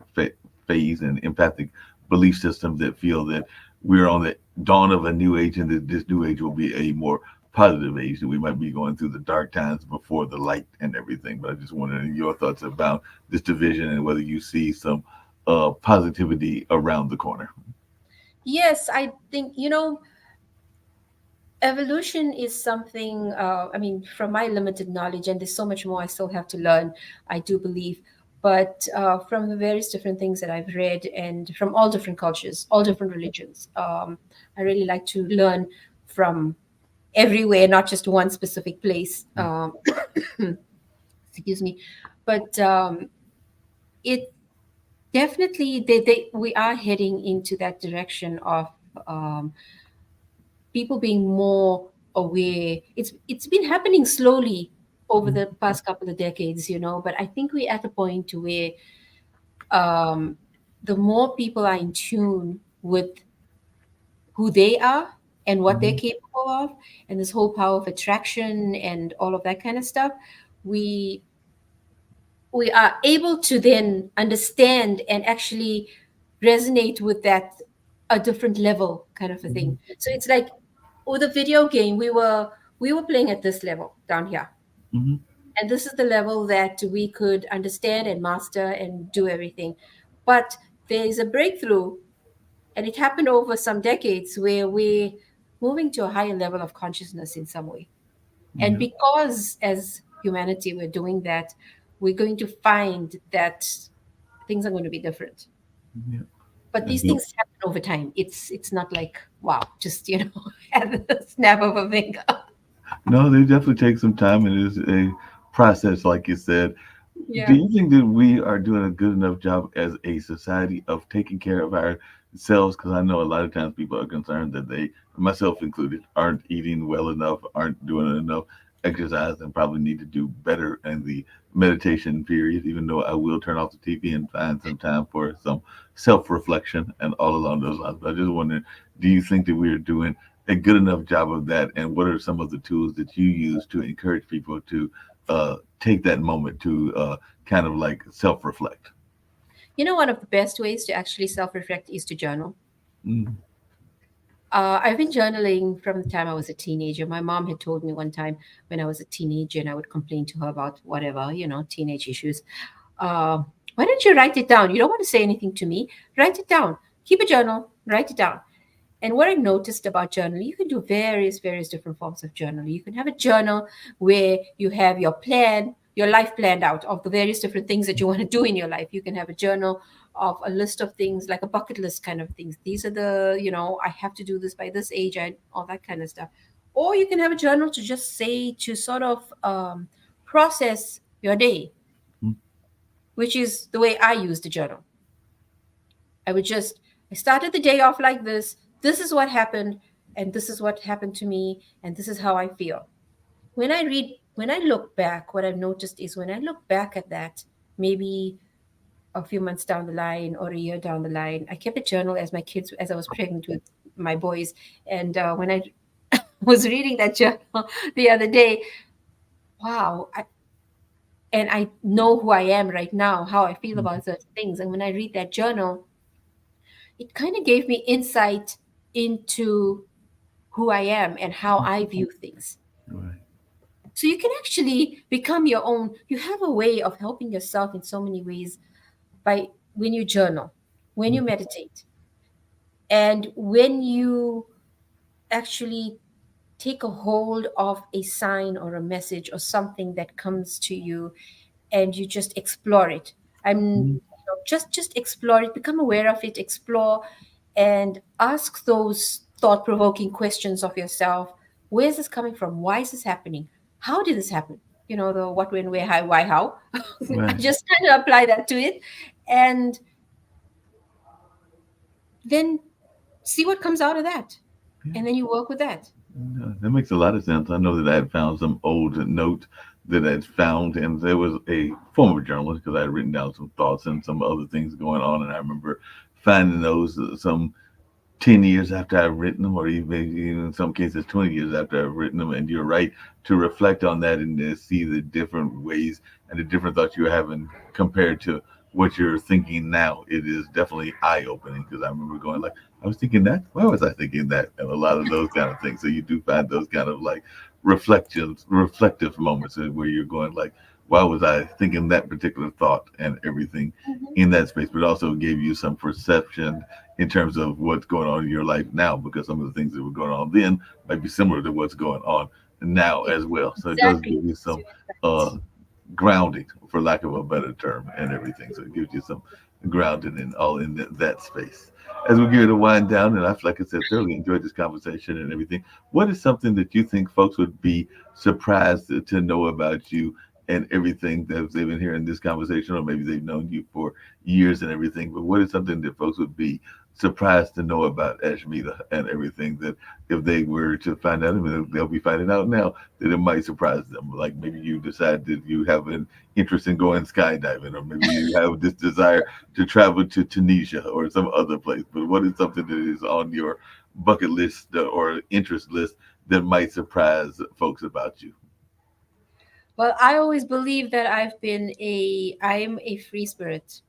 phase and empathic belief system that feel that we're on the dawn of a new age, and that this new age will be a more positive age, that we might be going through the dark times before the light and everything. But I just wanted your thoughts about this division and whether you see some positivity around the corner. Yes, I think, evolution is something, I mean, from my limited knowledge, and there's so much more I still have to learn, I do believe. But from the various different things that I've read, and from all different cultures, all different religions, I really like to learn from everywhere, not just one specific place. Excuse me. But it definitely, we are heading into that direction of um, people being more aware. It's been happening slowly over the past couple of decades, but I think we're at a point to where um, the more people are in tune with who they are and what they're Mhm. capable of, and this whole power of attraction and all of that kind of stuff, we we are able to then understand and actually resonate with that a different level kind of a thing. So it's like with a video game, we were playing at this level down here, Mhm. and this is the level that we could understand and master and do everything. But there is a breakthrough, and it happened over some decades where we're moving to a higher level of consciousness in some way. And Yeah. because as humanity we're doing that, we're going to find that things are going to be different. Yeah. But And these things happen over time. It's not like, wow, just at the snap of a finger. no, they definitely take some time, and it is a process, like you said. Do Yeah. you think that we are doing a good enough job as a society of taking care of ourselves? Because I know a lot of times people are concerned that they, myself included, aren't eating well enough, aren't doing enough exercise, and probably need to do better in the meditation period, even though I will turn off the TV and find some time for some self reflection and all along those lines. But I just wonder, do you think that we are doing a good enough job of that? And what are some of the tools that you use to encourage people to take that moment to kind of like self reflect? One of the best ways to actually self reflect is to journal. Mm. I've been journaling from the time I was a teenager. My mom had told me one time when I was a teenager and I would complain to her about whatever, teenage issues. Uh, why don't you write it down? You don't want to say anything to me. Write it down. Keep a journal, write it down. And what I noticed about journaling, you can do various different forms of journaling. You can have a journal where you have your plan, your life planned out of the various different things that you want to do in your life. You can have a journal of a list of things, like a bucket list kind of things. These are I have to do this by this age, and all that kind of stuff. Or you can have a journal to just say, to sort of process your day, Mm. which is the way I use the journal. I started the day off like this. This is what happened, and this is what happened to me, and this is how I feel. When I look back, what I've noticed is when I look back at that, maybe a few months down the line or a year down the line, I kept a journal as I was pregnant with my boys. And when I was reading that journal the other day, wow, and I know who I am right now, how I feel about certain things. And when I read that journal, it kind of gave me insight into who I am and how I view things. Right. So you can actually become your own. You have a way of helping yourself in so many ways by when you journal, when you meditate, and when you actually take a hold of a sign or a message or something that comes to you, and you just explore it. Mm. Just explore it, become aware of it, explore, and ask those thought-provoking questions of yourself. Where is this coming from? Why is this happening? How did this happen? The what, when, where, how, why, how. I Right. just kind of apply that to it, and then see what comes out of that, and then you work with that. Yeah, that makes a lot of sense. I know that I had found some old notes that I had found, and there was a former journalist because I had written down some thoughts and some other things going on, and I remember finding those some 10 years after I've written them, or even in some cases 20 years after I've written them. And you're right to reflect on that and to see the different ways and the different thoughts you're having compared to what you're thinking now. It is definitely eye-opening because I remember going like, I was thinking that. Why was I thinking that? And a lot of those kind of things. So you do find those kind of like reflective moments where you're going like, why was I thinking that particular thought and everything in that space? But also gave you some perception in terms of what's going on in your life now, because some of the things that were going on then might be similar to what's going on now as well. So it does give you some grounding, for lack of a better term, and everything. So it gives you some grounding in all in that space. As we get to wind down, and like I said, thoroughly enjoyed this conversation and everything. What is something that you think folks would be surprised to know about you and everything that they've been hearing this conversation, or maybe they've known you for years and everything? But what is something that folks would be surprised to know about Ashmita and everything that if they were to find out, I mean, they'll be finding out now that it might surprise them. Like maybe you decide that you have an interest in going skydiving, or maybe you have this desire to travel to Tunisia or some other place. But what is something that is on your bucket list or interest list that might surprise folks about you? Well, I always believe that I'm a free spirit.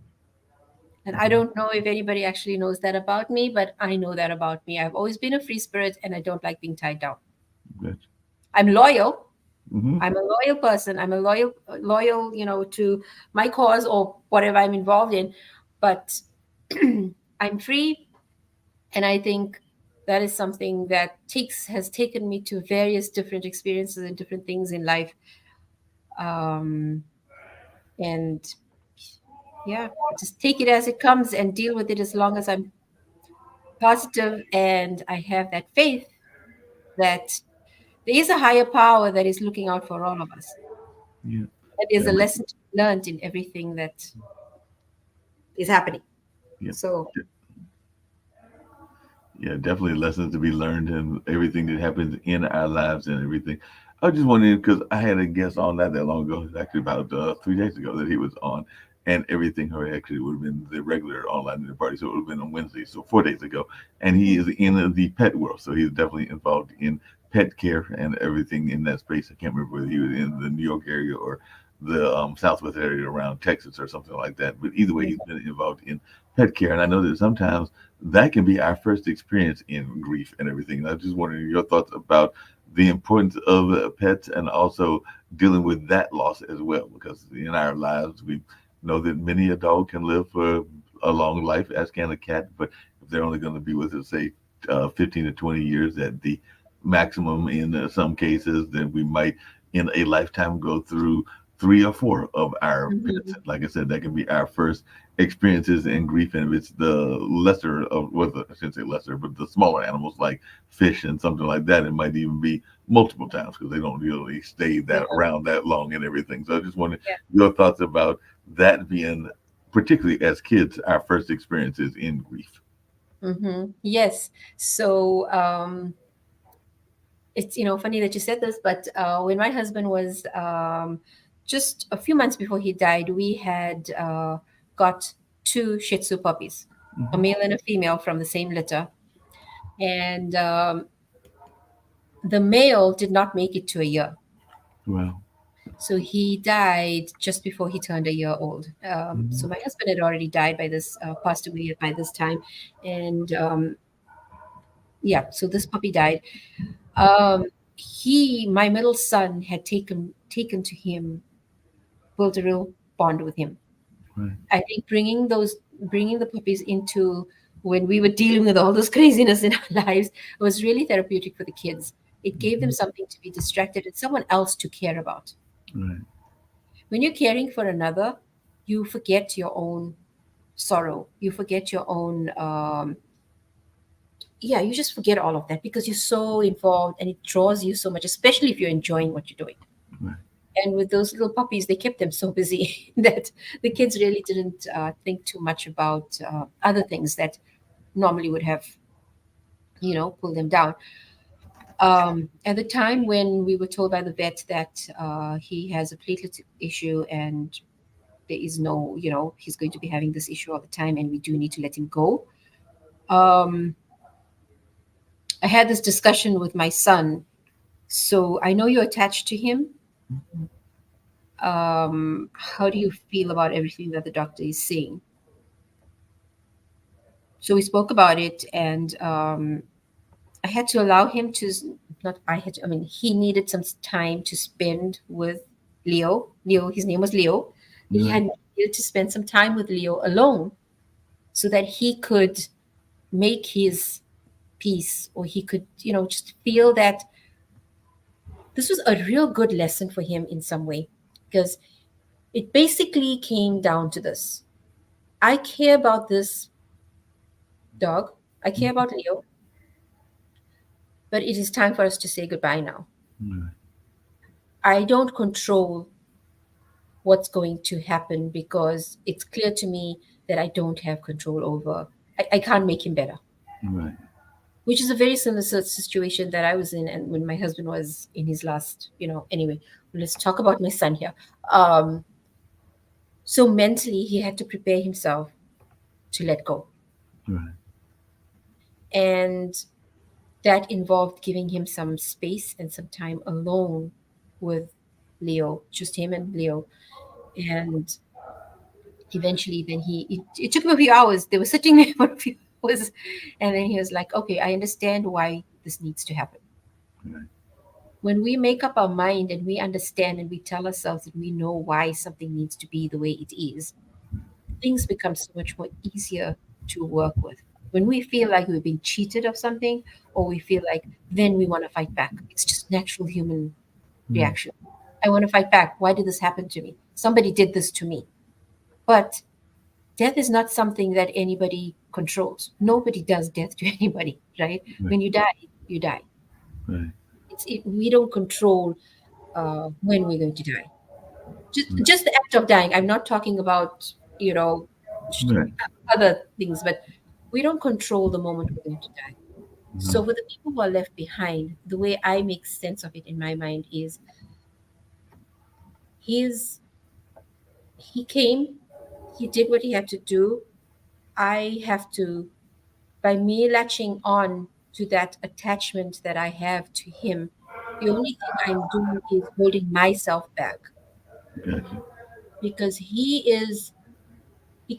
And I don't know if anybody actually knows that about me, but I know that about me. I've always been a free spirit and I don't like being tied down. Gotcha. I'm loyal. Mm-hmm. I'm a loyal person. I'm a loyal, to my cause or whatever I'm involved in. But I'm free. And I think that is something that has taken me to various different experiences and different things in life. And yeah, just take it as it comes and deal with it as long as I'm positive and I have that faith that there is a higher power that is looking out for all of us. Yeah. That is a lesson to be learned in everything that is happening. Yeah. So yeah, definitely lessons to be learned in everything that happens in our lives and everything. I just wanted, because I had a guest on that long ago. It was actually about 3 days ago that he was on, and everything. Or actually, it would have been the regular online dinner party, so it would have been on Wednesday, so 4 days ago. And he is in the pet world, so he's definitely involved in pet care and everything in that space. I can't remember whether he was in the New York area or the Southwest area around Texas or something like that. But either way, he's been involved in pet care, and I know that sometimes that can be our first experience in grief and everything. And I just wondering your thoughts about the importance of pets and also dealing with that loss as well, because in our lives we know that many a dog can live for a long life, as can a cat, but if they're only going to be with us, say 15 to 20 years at the maximum in some cases, then we might in a lifetime go through 3 or 4 of our pets. Like I said, that can be our first experiences in grief, and if it's the lesser of, well, I shouldn't say lesser, but the smaller animals like fish and something like that, it might even be multiple times because they don't really stay that around that long and everything. So I just wanted your thoughts about that being, particularly as kids, our first experiences in grief. Yes. So it's funny that you said this, but when my husband was just a few months before he died, we had got 2 Shih Tzu puppies, a male and a female from the same litter. And the male did not make it to a year. Wow. So he died just before he turned a year old. So my husband had already died by this, passed away by this time. And so this puppy died. My middle son had taken to him, built a real bond with him. Right. I think bringing the puppies into when we were dealing with all this craziness in our lives was really therapeutic for the kids. It gave them something to be distracted and someone else to care about. Right. When you're caring for another, you forget your own sorrow. You forget your own, you just forget all of that because you're so involved and it draws you so much, especially if you're enjoying what you're doing. Right. And with those little puppies, they kept them so busy that the kids really didn't think too much about other things that normally would have, pulled them down. At the time when we were told by the vet that he has a platelet issue and there is no, he's going to be having this issue all the time and we do need to let him go. I had this discussion with my son. So I know you're attached to him. How do you feel about everything that the doctor is saying? So we spoke about it, and I had to allow him to, not I had to, I mean, he needed some time to spend with Leo. His name was Leo. He had needed to spend some time with Leo alone so that he could make his peace, or he could, just feel that this was a real good lesson for him in some way, because it basically came down to this. I care about this dog. I care about Leo. But it is time for us to say goodbye now. I don't control what's going to happen because it's clear to me that I don't have control over. I can't make him better. Right. Which is a very similar situation that I was in, and when my husband was in his last, anyway, let's talk about my son here. So mentally, he had to prepare himself to let go. Right. And that involved giving him some space and some time alone with Leo, just him and Leo. And eventually then it took him a few hours. They were sitting there for a few hours. And then he was like, okay, I understand why this needs to happen. Right. When we make up our mind and we understand and we tell ourselves that we know why something needs to be the way it is, things become so much more easier to work with. When we feel like we've been cheated of something, or we feel like, then we want to fight back. It's just natural human reaction. I want to fight back. Why did this happen to me? Somebody did this to me. But death is not something that anybody controls. Nobody does death to anybody, right? When you die, you die. Right. We don't control when we're going to die. Just the act of dying. I'm not talking about, other things, but we don't control the moment we're going to die. So with the people who are left behind, the way I make sense of it in my mind is he came, he did what he had to do. I have to, by me latching on to that attachment that I have to him, the only thing I'm doing is holding myself back. Gotcha. Because he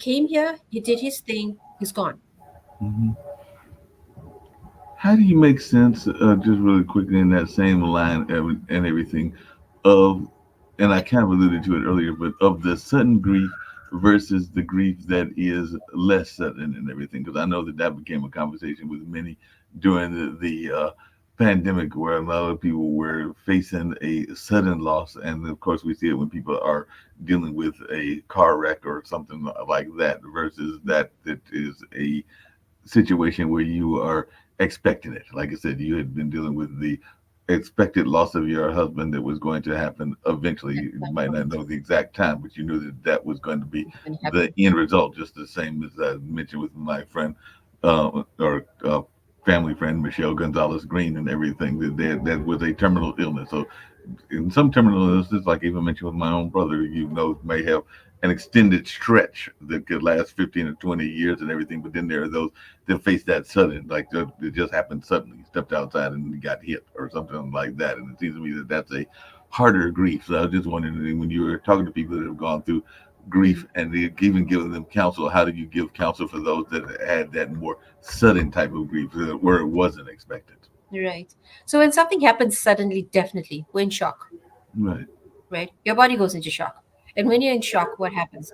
came here, he did his thing, he's gone. Mm-hmm. How do you make sense, just really quickly in that same line and everything, and I kind of alluded to it earlier, but of the sudden grief versus the grief that is less sudden and everything? Because I know that became a conversation with many during the pandemic, where a lot of people were facing a sudden loss. And of course, we see it when people are dealing with a car wreck or something like that, versus that is a situation where you are expecting it. Like I said, you had been dealing with the expected loss of your husband that was going to happen eventually. You might not know the exact time, but you knew that was going to be the end result, just the same as I mentioned with my friend family friend Michelle Gonzalez Green and everything. That was a terminal illness. So in some terminal illnesses, like even mentioned with my own brother, may have an extended stretch that could last 15 or 20 years and everything. But then there are those that face that sudden, like it just happened suddenly. He stepped outside and he got hit or something like that. And it seems to me that that's a harder grief. So I was just wondering, when you were talking to people that have gone through grief and even giving them counsel, how do you give counsel for those that had that more sudden type of grief where it wasn't expected? Right. So when something happens suddenly, definitely we're in shock. Right. Your body goes into shock. And when you're in shock, what happens?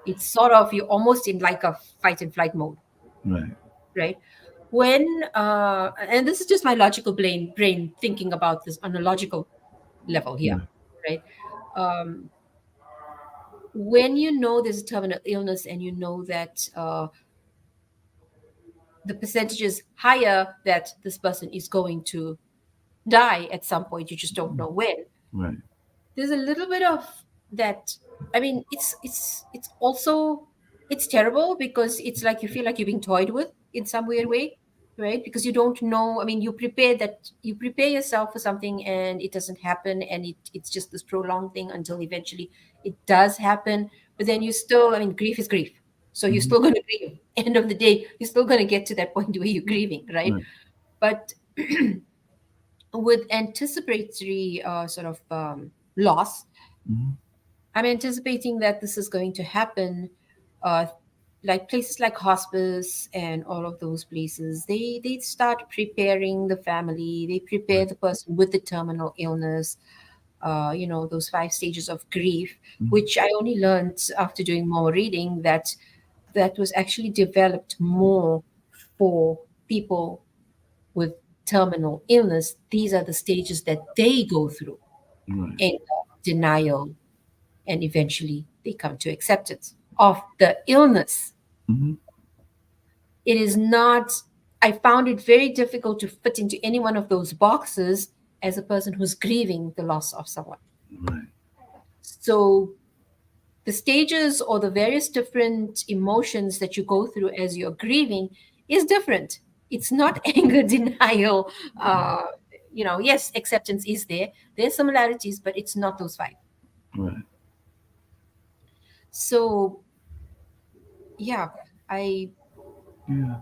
It's sort of, you're almost in like a fight and flight mode. Right. When, and this is just my logical brain thinking about this on a logical level here. Right. When you know there's a terminal illness and you know that the percentage is higher that this person is going to die at some point, you just don't know when. Right. There's a little bit of that. I mean, it's also it's terrible because it's like you feel like you're being toyed with in some weird way, right? Because you don't know. I mean, you prepare yourself for something and it doesn't happen, and it's just this prolonged thing until eventually it does happen. But then you still, I mean, grief is grief. So you're Mhm. still going to grieve. End of the day, you're still going to get to that point where you're grieving, right? Right. But with anticipatory sort of loss, Mhm. I'm anticipating that this is going to happen. Uh, like places like hospice and all of those places, they start preparing the family. They prepare Right. the person with the terminal illness. Those 5 stages of grief, Mhm. which I only learned after doing more reading, that was actually developed more for people with terminal illness. These are the stages that they go through: Right. anger, denial, and eventually they come to acceptance of the illness. Mhm. It is not, I found it very difficult to fit into any one of those boxes as a person who's grieving the loss of someone. Right. So the stages or the various different emotions that you go through as you're grieving is different. It's not anger, denial. Yes, acceptance is there. There's similarities, but it's not those five. Right. So yeah, I Yeah.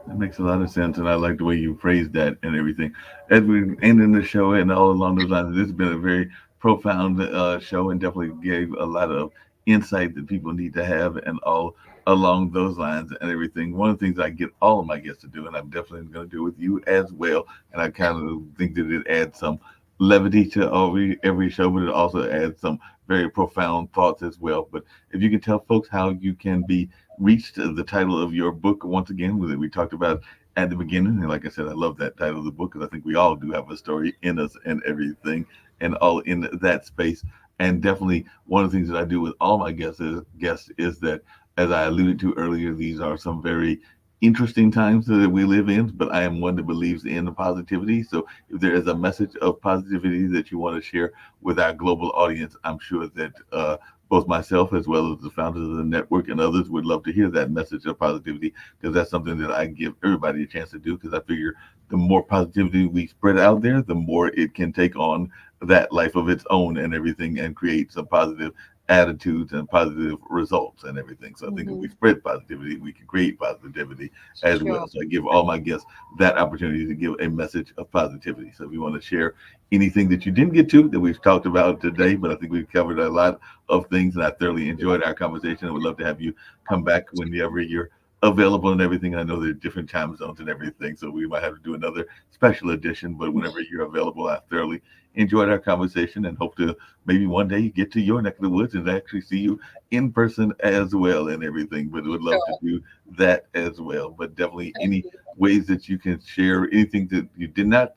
That makes a lot of sense, and I like the way you phrased that and everything. As we ending the show and all along those lines, this has been a very profound show, and definitely gave a lot of insight that people need to have, and all along those lines and everything. One of the things I get all of my guests to do, and I'm definitely going to do with you as well, and I kind of think that it adds some levity to every show, but it also adds some very profound thoughts as well. But if you can tell folks how you can be reached, the title of your book once again that we talked about at the beginning, and like I said, I love that title of the book because I think we all do have a story in us and everything, and all in that space. And definitely one of the things that I do with all my guests is that, as I alluded to earlier, these are some very interesting times that we live in, but I am one that believes in the positivity. So if there is a message of positivity that you want to share with our global audience, I'm sure that both myself as well as the founders of the network and others would love to hear that message of positivity, because that's something that I give everybody a chance to do, because I figure the more positivity we spread out there, the more it can take on that life of its own and everything, and create some positive attitudes and positive results and everything. So I think if we Mhm. spread positivity, we can create positivity as well. Sure. So I give all my guests that opportunity to give a message of positivity. So if you want to share anything that you didn't get to that we've talked about today, but I think we've covered a lot of things, and I thoroughly enjoyed our conversation. I would love to have you come back whenever you're available and everything. I know there are different time zones and everything, so we might have to do another special edition, but whenever you're available, I thoroughly enjoyed our conversation and hope to maybe one day get to your neck of the woods and actually see you in person as well and everything. But would love to Sure. do that as well. But definitely Thank any you. ways that you can share anything that you did not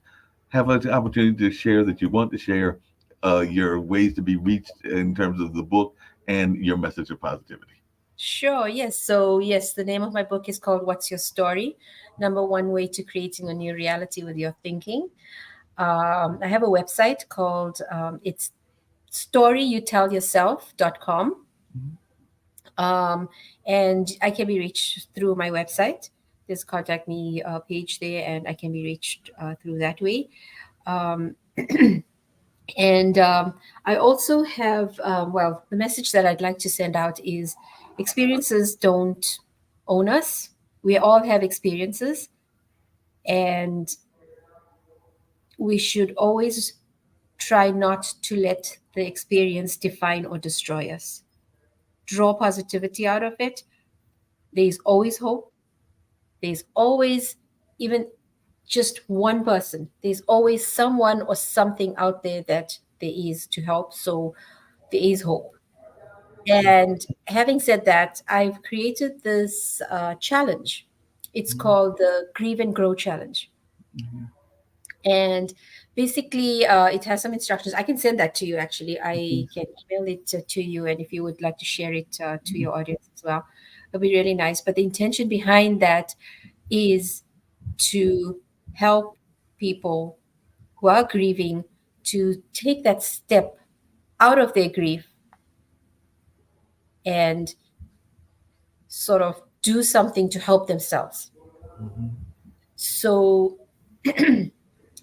have an opportunity to share that you want to share, your ways to be reached in terms of the book and your message of positivity. Sure. Yes. So, yes, the name of my book is called What's Your Story? Number one way to creating a new reality with your thinking. I have a website called it's storyyoutellyoursself.com. Mhm. Um, and I can be reached through my website. There's a contact me page there, and I can be reached through that way. Um, and I also have, the message that I'd like to send out is experiences don't own us. We all have experiences, and we should always try not to let the experience define or destroy us. Draw positivity out of it. There's always hope. There's always, even just one person, there's always someone or something out there that there is to help. So there is hope. And having said that, I've created this challenge. It's Mhm. called the Grieve and Grow Challenge. Mhm. And basically, it has some instructions. I can send that to you, actually. I Please. can email it to you. And if you would like to share it to Mhm. your audience as well, it'll be really nice. But the intention behind that is to help people who are grieving to take that step out of their grief and sort of do something to help themselves. Mhm. So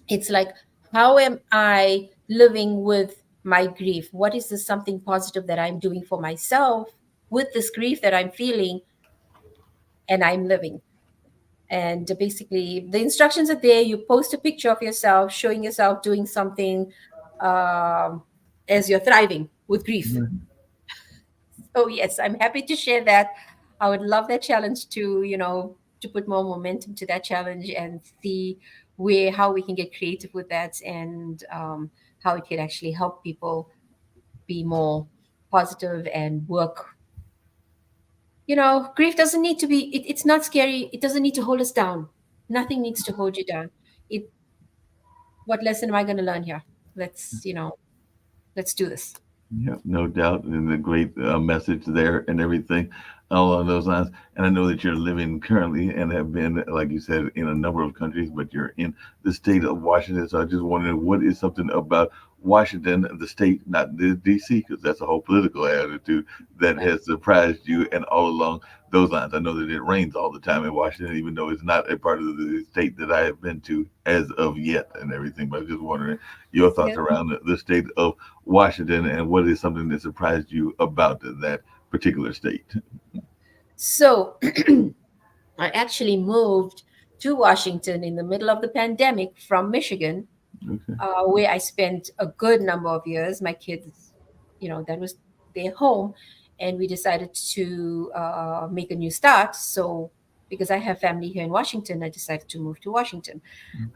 it's like, how am I living with my grief? What is this something positive that I'm doing for myself with this grief that I'm feeling and I'm living? And basically, the instructions are there. You post a picture of yourself, showing yourself doing something um, as you're thriving with grief. Mhm. Oh, yes, I'm happy to share that. I would love that challenge to, to put more momentum to that challenge and see how we can get creative with that, and how it can actually help people be more positive and work. Grief doesn't need to be, it's not scary. It doesn't need to hold us down. Nothing needs to hold you down. It, what lesson am I going to learn here? Let's do this. Yeah, no doubt, and a great message there and everything along those lines. And I know that you're living currently and have been, like you said, in a number of countries, but you're in the state of Washington. So I just wondered, what is something about Washington, the state, not the DC, because that's a whole political attitude that has surprised you, and all along those lines. I know that it rains all the time in Washington, even though it's not a part of the state that I have been to as of yet and everything. But I was just wondering your thoughts Yeah. around the state of Washington, and what is something that surprised you about that particular state? So I actually moved to Washington in the middle of the pandemic from Michigan, Okay. where I spent a good number of years. My kids, that was their home, and we decided to make a new start. So, because I have family here in Washington, I decided to move to Washington.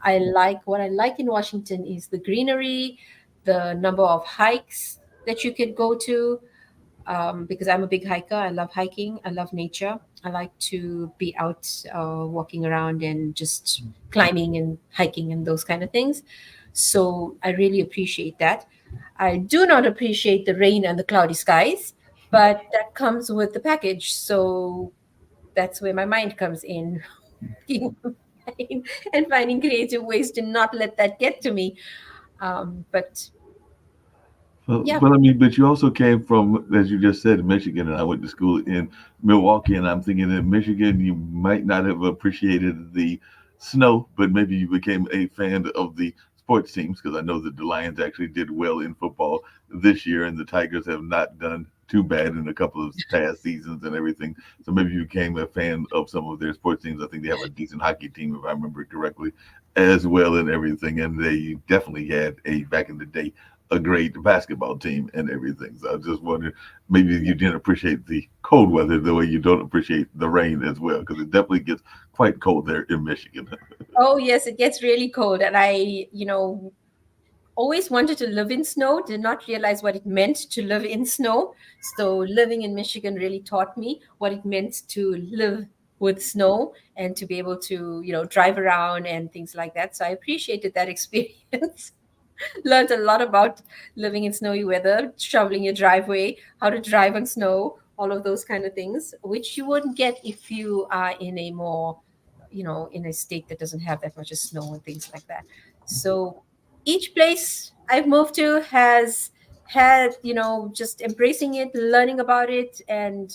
What I like in Washington is the greenery, the number of hikes that you could go to. Because I'm a big hiker. I love hiking. I love nature. I like to be out walking around and just climbing and hiking and those kind of things. So I really appreciate that. I do not appreciate the rain and the cloudy skies, but that comes with the package. So that's where my mind comes in and finding creative ways to not let that get to me. But yeah. But I mean, but you also came from, as you just said, Michigan, and I went to school in Milwaukee, and I'm thinking in Michigan, you might not have appreciated the snow, but maybe you became a fan of the sports teams, because I know that the Lions actually did well in football this year, and the Tigers have not done too bad in a couple of past seasons and everything. So maybe you became a fan of some of their sports teams. I think they have a decent hockey team, if I remember correctly, as well, and everything. And they definitely had back in the day, a great basketball team and everything. So I just wondered, maybe you didn't appreciate the cold weather the way you don't appreciate the rain as well, because it definitely gets quite cold there in Michigan. Oh, yes, it gets really cold. And I, always wanted to live in snow, did not realize what it meant to live in snow. So living in Michigan really taught me what it meant to live with snow and to be able to, drive around and things like that. So I appreciated that experience. Learned a lot about living in snowy weather, shoveling your driveway, how to drive on snow, all of those kind of things, which you wouldn't get if you are in a more, in a state that doesn't have that much of snow and things like that. So each place I've moved to has had, just embracing it, learning about it, and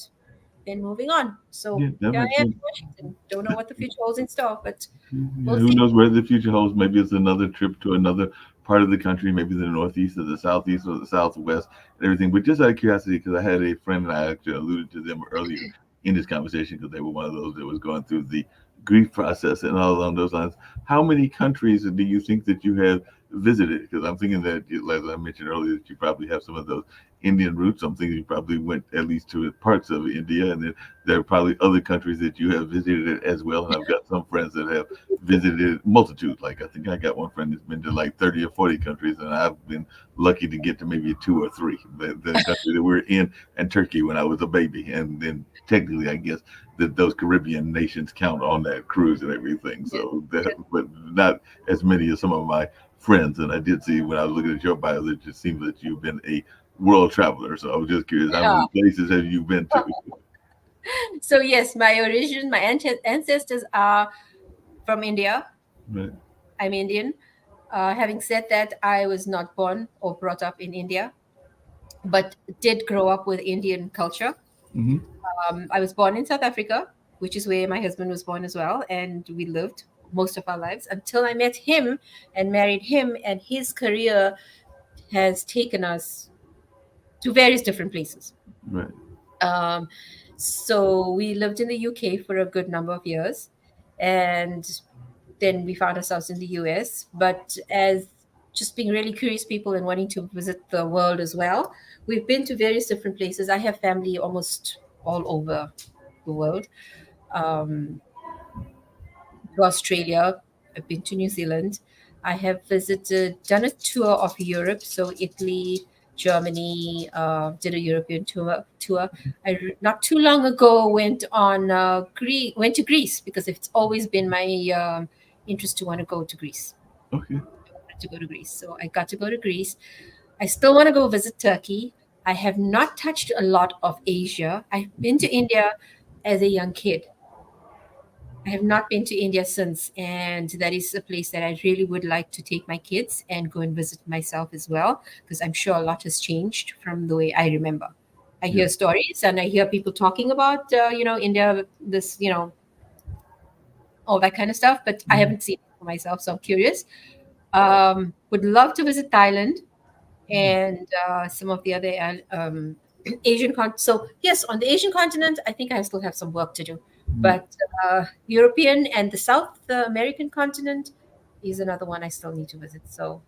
then moving on. So Yeah, that here makes I am sense. in Washington. Don't know what the future holds in store, but Yeah, we'll who see. knows where the future holds? Maybe it's another trip to another part of the country, maybe the Northeast or the Southeast or the Southwest and everything. But just out of curiosity, because I had a friend and I actually alluded to them earlier in this conversation, because they were one of those that was going through the grief process and all along those lines. How many countries do you think that you have visited? Because I'm thinking that, as I mentioned earlier, that you probably have some of those Indian roots. I'm thinking you probably went at least to parts of India, and then there are probably other countries that you have visited as well. And I've got some friends that have visited multitude. Like I think I got one friend that's been to like 30 or 40 countries, and I've been lucky to get to maybe 2 or 3. The country that we're in, and Turkey when I was a baby, and then technically I guess that those Caribbean nations count on that cruise and everything. So that, but not as many as some of my friends. And I did see when I was looking at your bio that it just seems that you've been a world traveler. So I was just curious, how many places have you been to? So yes, my ancestors are from India. Right. I'm Indian. Having said that, I was not born or brought up in India, but did grow up with Indian culture. Mhm. I was born in South Africa, which is where my husband was born as well, and we lived most of our lives until I met him and married him, and his career has taken us to various different places. Right. Um, so we lived in the UK for a good number of years, and then we found ourselves in the US. But as just being really curious people and wanting to visit the world as well, we've been to various different places. I have family almost all over the world. Um, to Australia, I've been to New Zealand. I have done a tour of Europe, so Italy, Germany, did a European tour. Not too long ago went to Greece because it's always been my interest to want to go to Greece. Okay. To go to Greece, so I got to go to Greece. I still want to go visit Turkey. I have not touched a lot of Asia. I've been to India as a young kid. I have not been to India since, and that is a place that I really would like to take my kids and go and visit myself as well, because I'm sure a lot has changed from the way I remember. I hear stories and I hear people talking about, India, this, all that kind of stuff, but I haven't seen it for myself, so I'm curious. Would love to visit Thailand and some of the other Asian So yes, on the Asian continent, I think I still have some work to do. But European and the South American continent is another one I still need to visit. So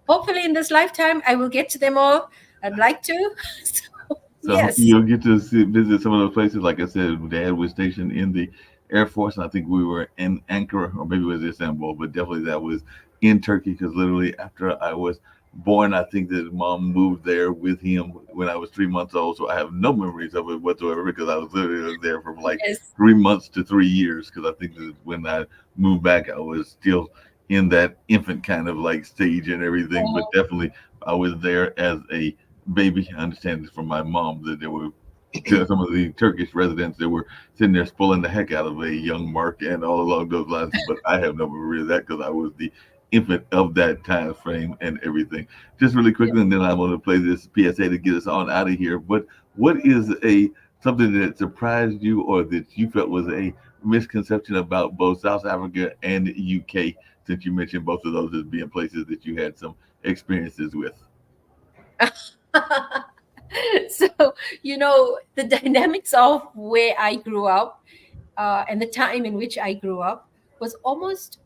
hopefully in this lifetime, I will get to them all. I'd like to. So Yes. you'll get to visit some of those places. Like I said, Dad was stationed in the Air Force, and I think we were in Ankara, or maybe it was Istanbul, but definitely that was in Turkey, because literally after I was born, I think that Mom moved there with him when I was 3 months old. So I have no memories of it whatsoever, because I was literally there from like Yes. 3 months to 3 years, because I think that when I moved back, I was still in that infant kind of like stage and everything. But definitely I was there as a baby. I understand from my mom that there were some of the Turkish residents that were sitting there spoiling the heck out of a young Mark and all along those lines. But I have no memory of that, because I was the infant of that time frame and everything. Just really quickly, and then I want to play this PSA to get us on out of here. But what is something that surprised you, or that you felt was a misconception about both South Africa and UK, since you mentioned both of those as being places that you had some experiences with? So, the dynamics of where I grew up and the time in which I grew up was almost,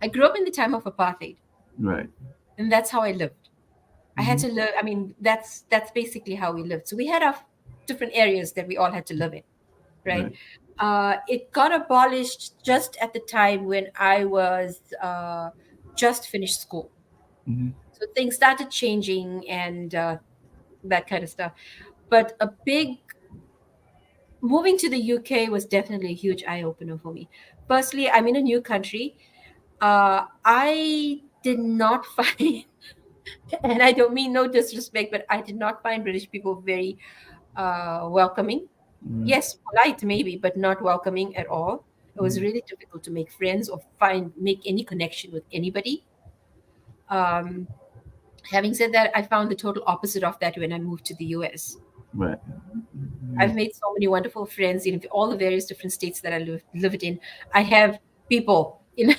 I grew up in the time of apartheid, Right. and that's how I lived. I had to live. I mean, that's basically how we lived. So we had our different areas that we all had to live in, right? It got abolished just at the time when I was just finished school. Mhm. So things started changing and that kind of stuff. But moving to the UK was definitely a huge eye opener for me. Firstly, I'm in a new country. I did not find, and I don't mean no disrespect, but I did not find British people very welcoming. Yes, polite maybe, but not welcoming at all. It was really difficult to make friends or make any connection with anybody. Um, Having said that, I found the total opposite of that when I moved to the US. Right. I've made so many wonderful friends in all the various different states that I lived in. I have people in,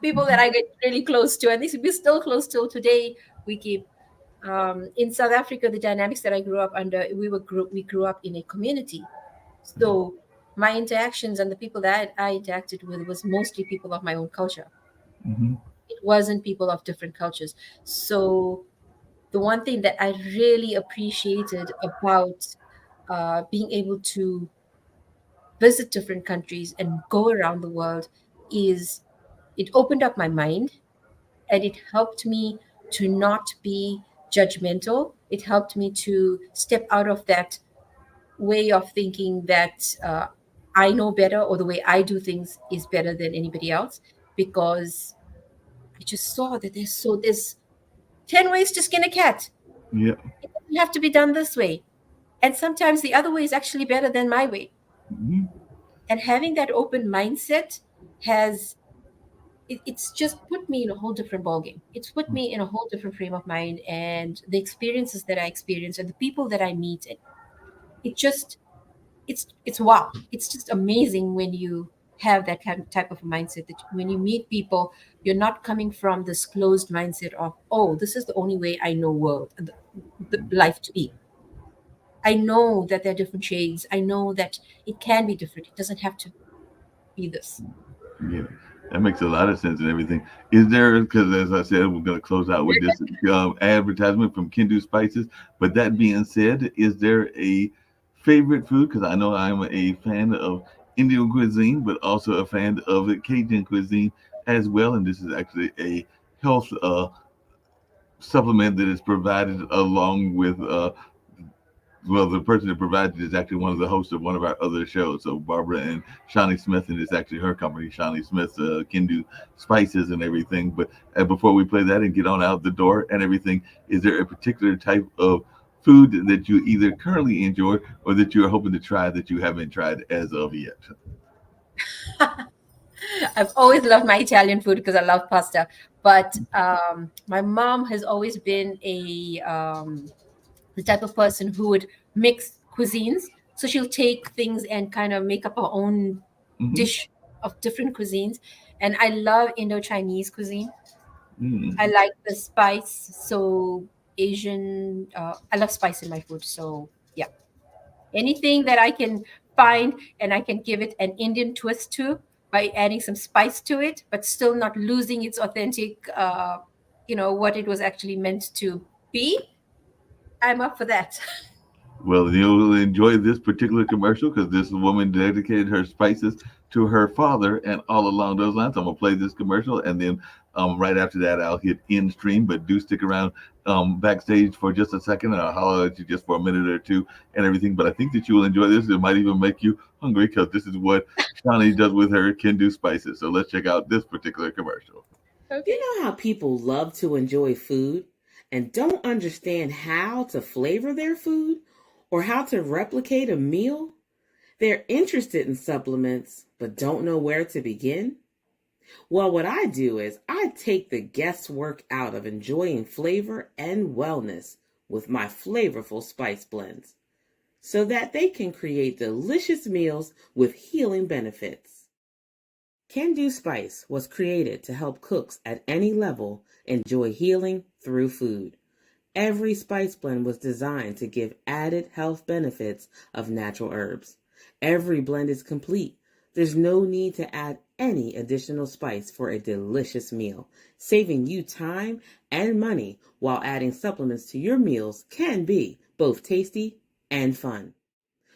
people that I get really close to, and we're still close till today. We keep in South Africa. The dynamics that I grew up under, we grew up in a community, so my interactions and the people that I interacted with was mostly people of my own culture. Mhm. It wasn't people of different cultures. So the one thing that I really appreciated about being able to visit different countries and go around the world is it opened up my mind, and it helped me to not be judgmental. It helped me to step out of that way of thinking that I know better, or the way I do things is better than anybody else, because I just saw that there's 10 ways to skin a cat. Yeah. It doesn't have to be done this way. And sometimes the other way is actually better than my way. Mhm. And having that open mindset it's just put me in a whole different ballgame. It's put me in a whole different frame of mind, and the experiences that I experience and the people that I meet it just it's wow. It's just amazing when you have that kind of type of mindset, that when you meet people, you're not coming from this closed mindset of, oh, this is the only way I know the life to be. I know that there are different shades. I know that it can be different. It doesn't have to be this. Yeah, that makes a lot of sense and everything. Is there, because as I said, we're going to close out with this advertisement from Kendu Spices. But that being said, is there a favorite food? Because I know I'm a fan of Indian cuisine, but also a fan of the Cajun cuisine as well. And this is actually a health supplement that is provided along with well, the person that provides it is actually one of the hosts of one of our other shows. So Barbara and Shawnee Smith, and it's actually her company, Shawnee Smith, can do spices and everything. But before we play that and get on out the door and everything, is there a particular type of food that you either currently enjoy or that you are hoping to try that you haven't tried as of yet? I've always loved my Italian food because I love pasta. But my mom has always been the type of person who would mix cuisines. So she'll take things and kind of make up her own Mhm. dish of different cuisines. And I love Indo-Chinese cuisine. Mm. I like the spice. So Asian, I love spice in my food. So yeah, anything that I can find and I can give it an Indian twist to by adding some spice to it, but still not losing its authentic, what it was actually meant to be. I'm up for that. Well, you'll enjoy this particular commercial because this woman dedicated her spices to her father, and all along those lines, I'm gonna play this commercial, and then right after that, I'll hit end stream. But do stick around backstage for just a second, and I'll holler at you just for a minute or two and everything. But I think that you will enjoy this. It might even make you hungry because this is what Shawnee does with her Kendu spices. So let's check out this particular commercial. You know how people love to enjoy food and don't understand how to flavor their food or how to replicate a meal? They're interested in supplements but don't know where to begin? Well, what I do is I take the guesswork out of enjoying flavor and wellness with my flavorful spice blends so that they can create delicious meals with healing benefits. Kendu Spice was created to help cooks at any level enjoy healing through food. Every spice blend was designed to give added health benefits of natural herbs. Every blend is complete. There's no need to add any additional spice for a delicious meal. Saving you time and money while adding supplements to your meals can be both tasty and fun.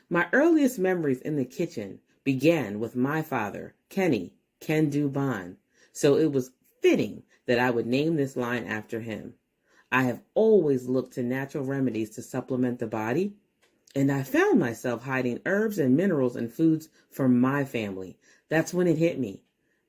My earliest memories in the kitchen began with my father, Kenny Kendu Bond, so it was fitting that I would name this line after him. I have always looked to natural remedies to supplement the body, and I found myself hiding herbs and minerals in foods for my family. That's when it hit me.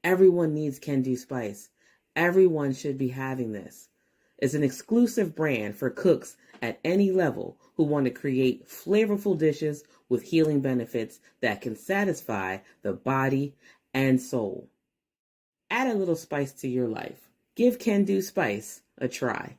Everyone needs Kendu Spice. Everyone should be having this. It's an exclusive brand for cooks at any level who want to create flavorful dishes with healing benefits that can satisfy the body and soul. Add a little spice to your life. Give Kendu Spice a try.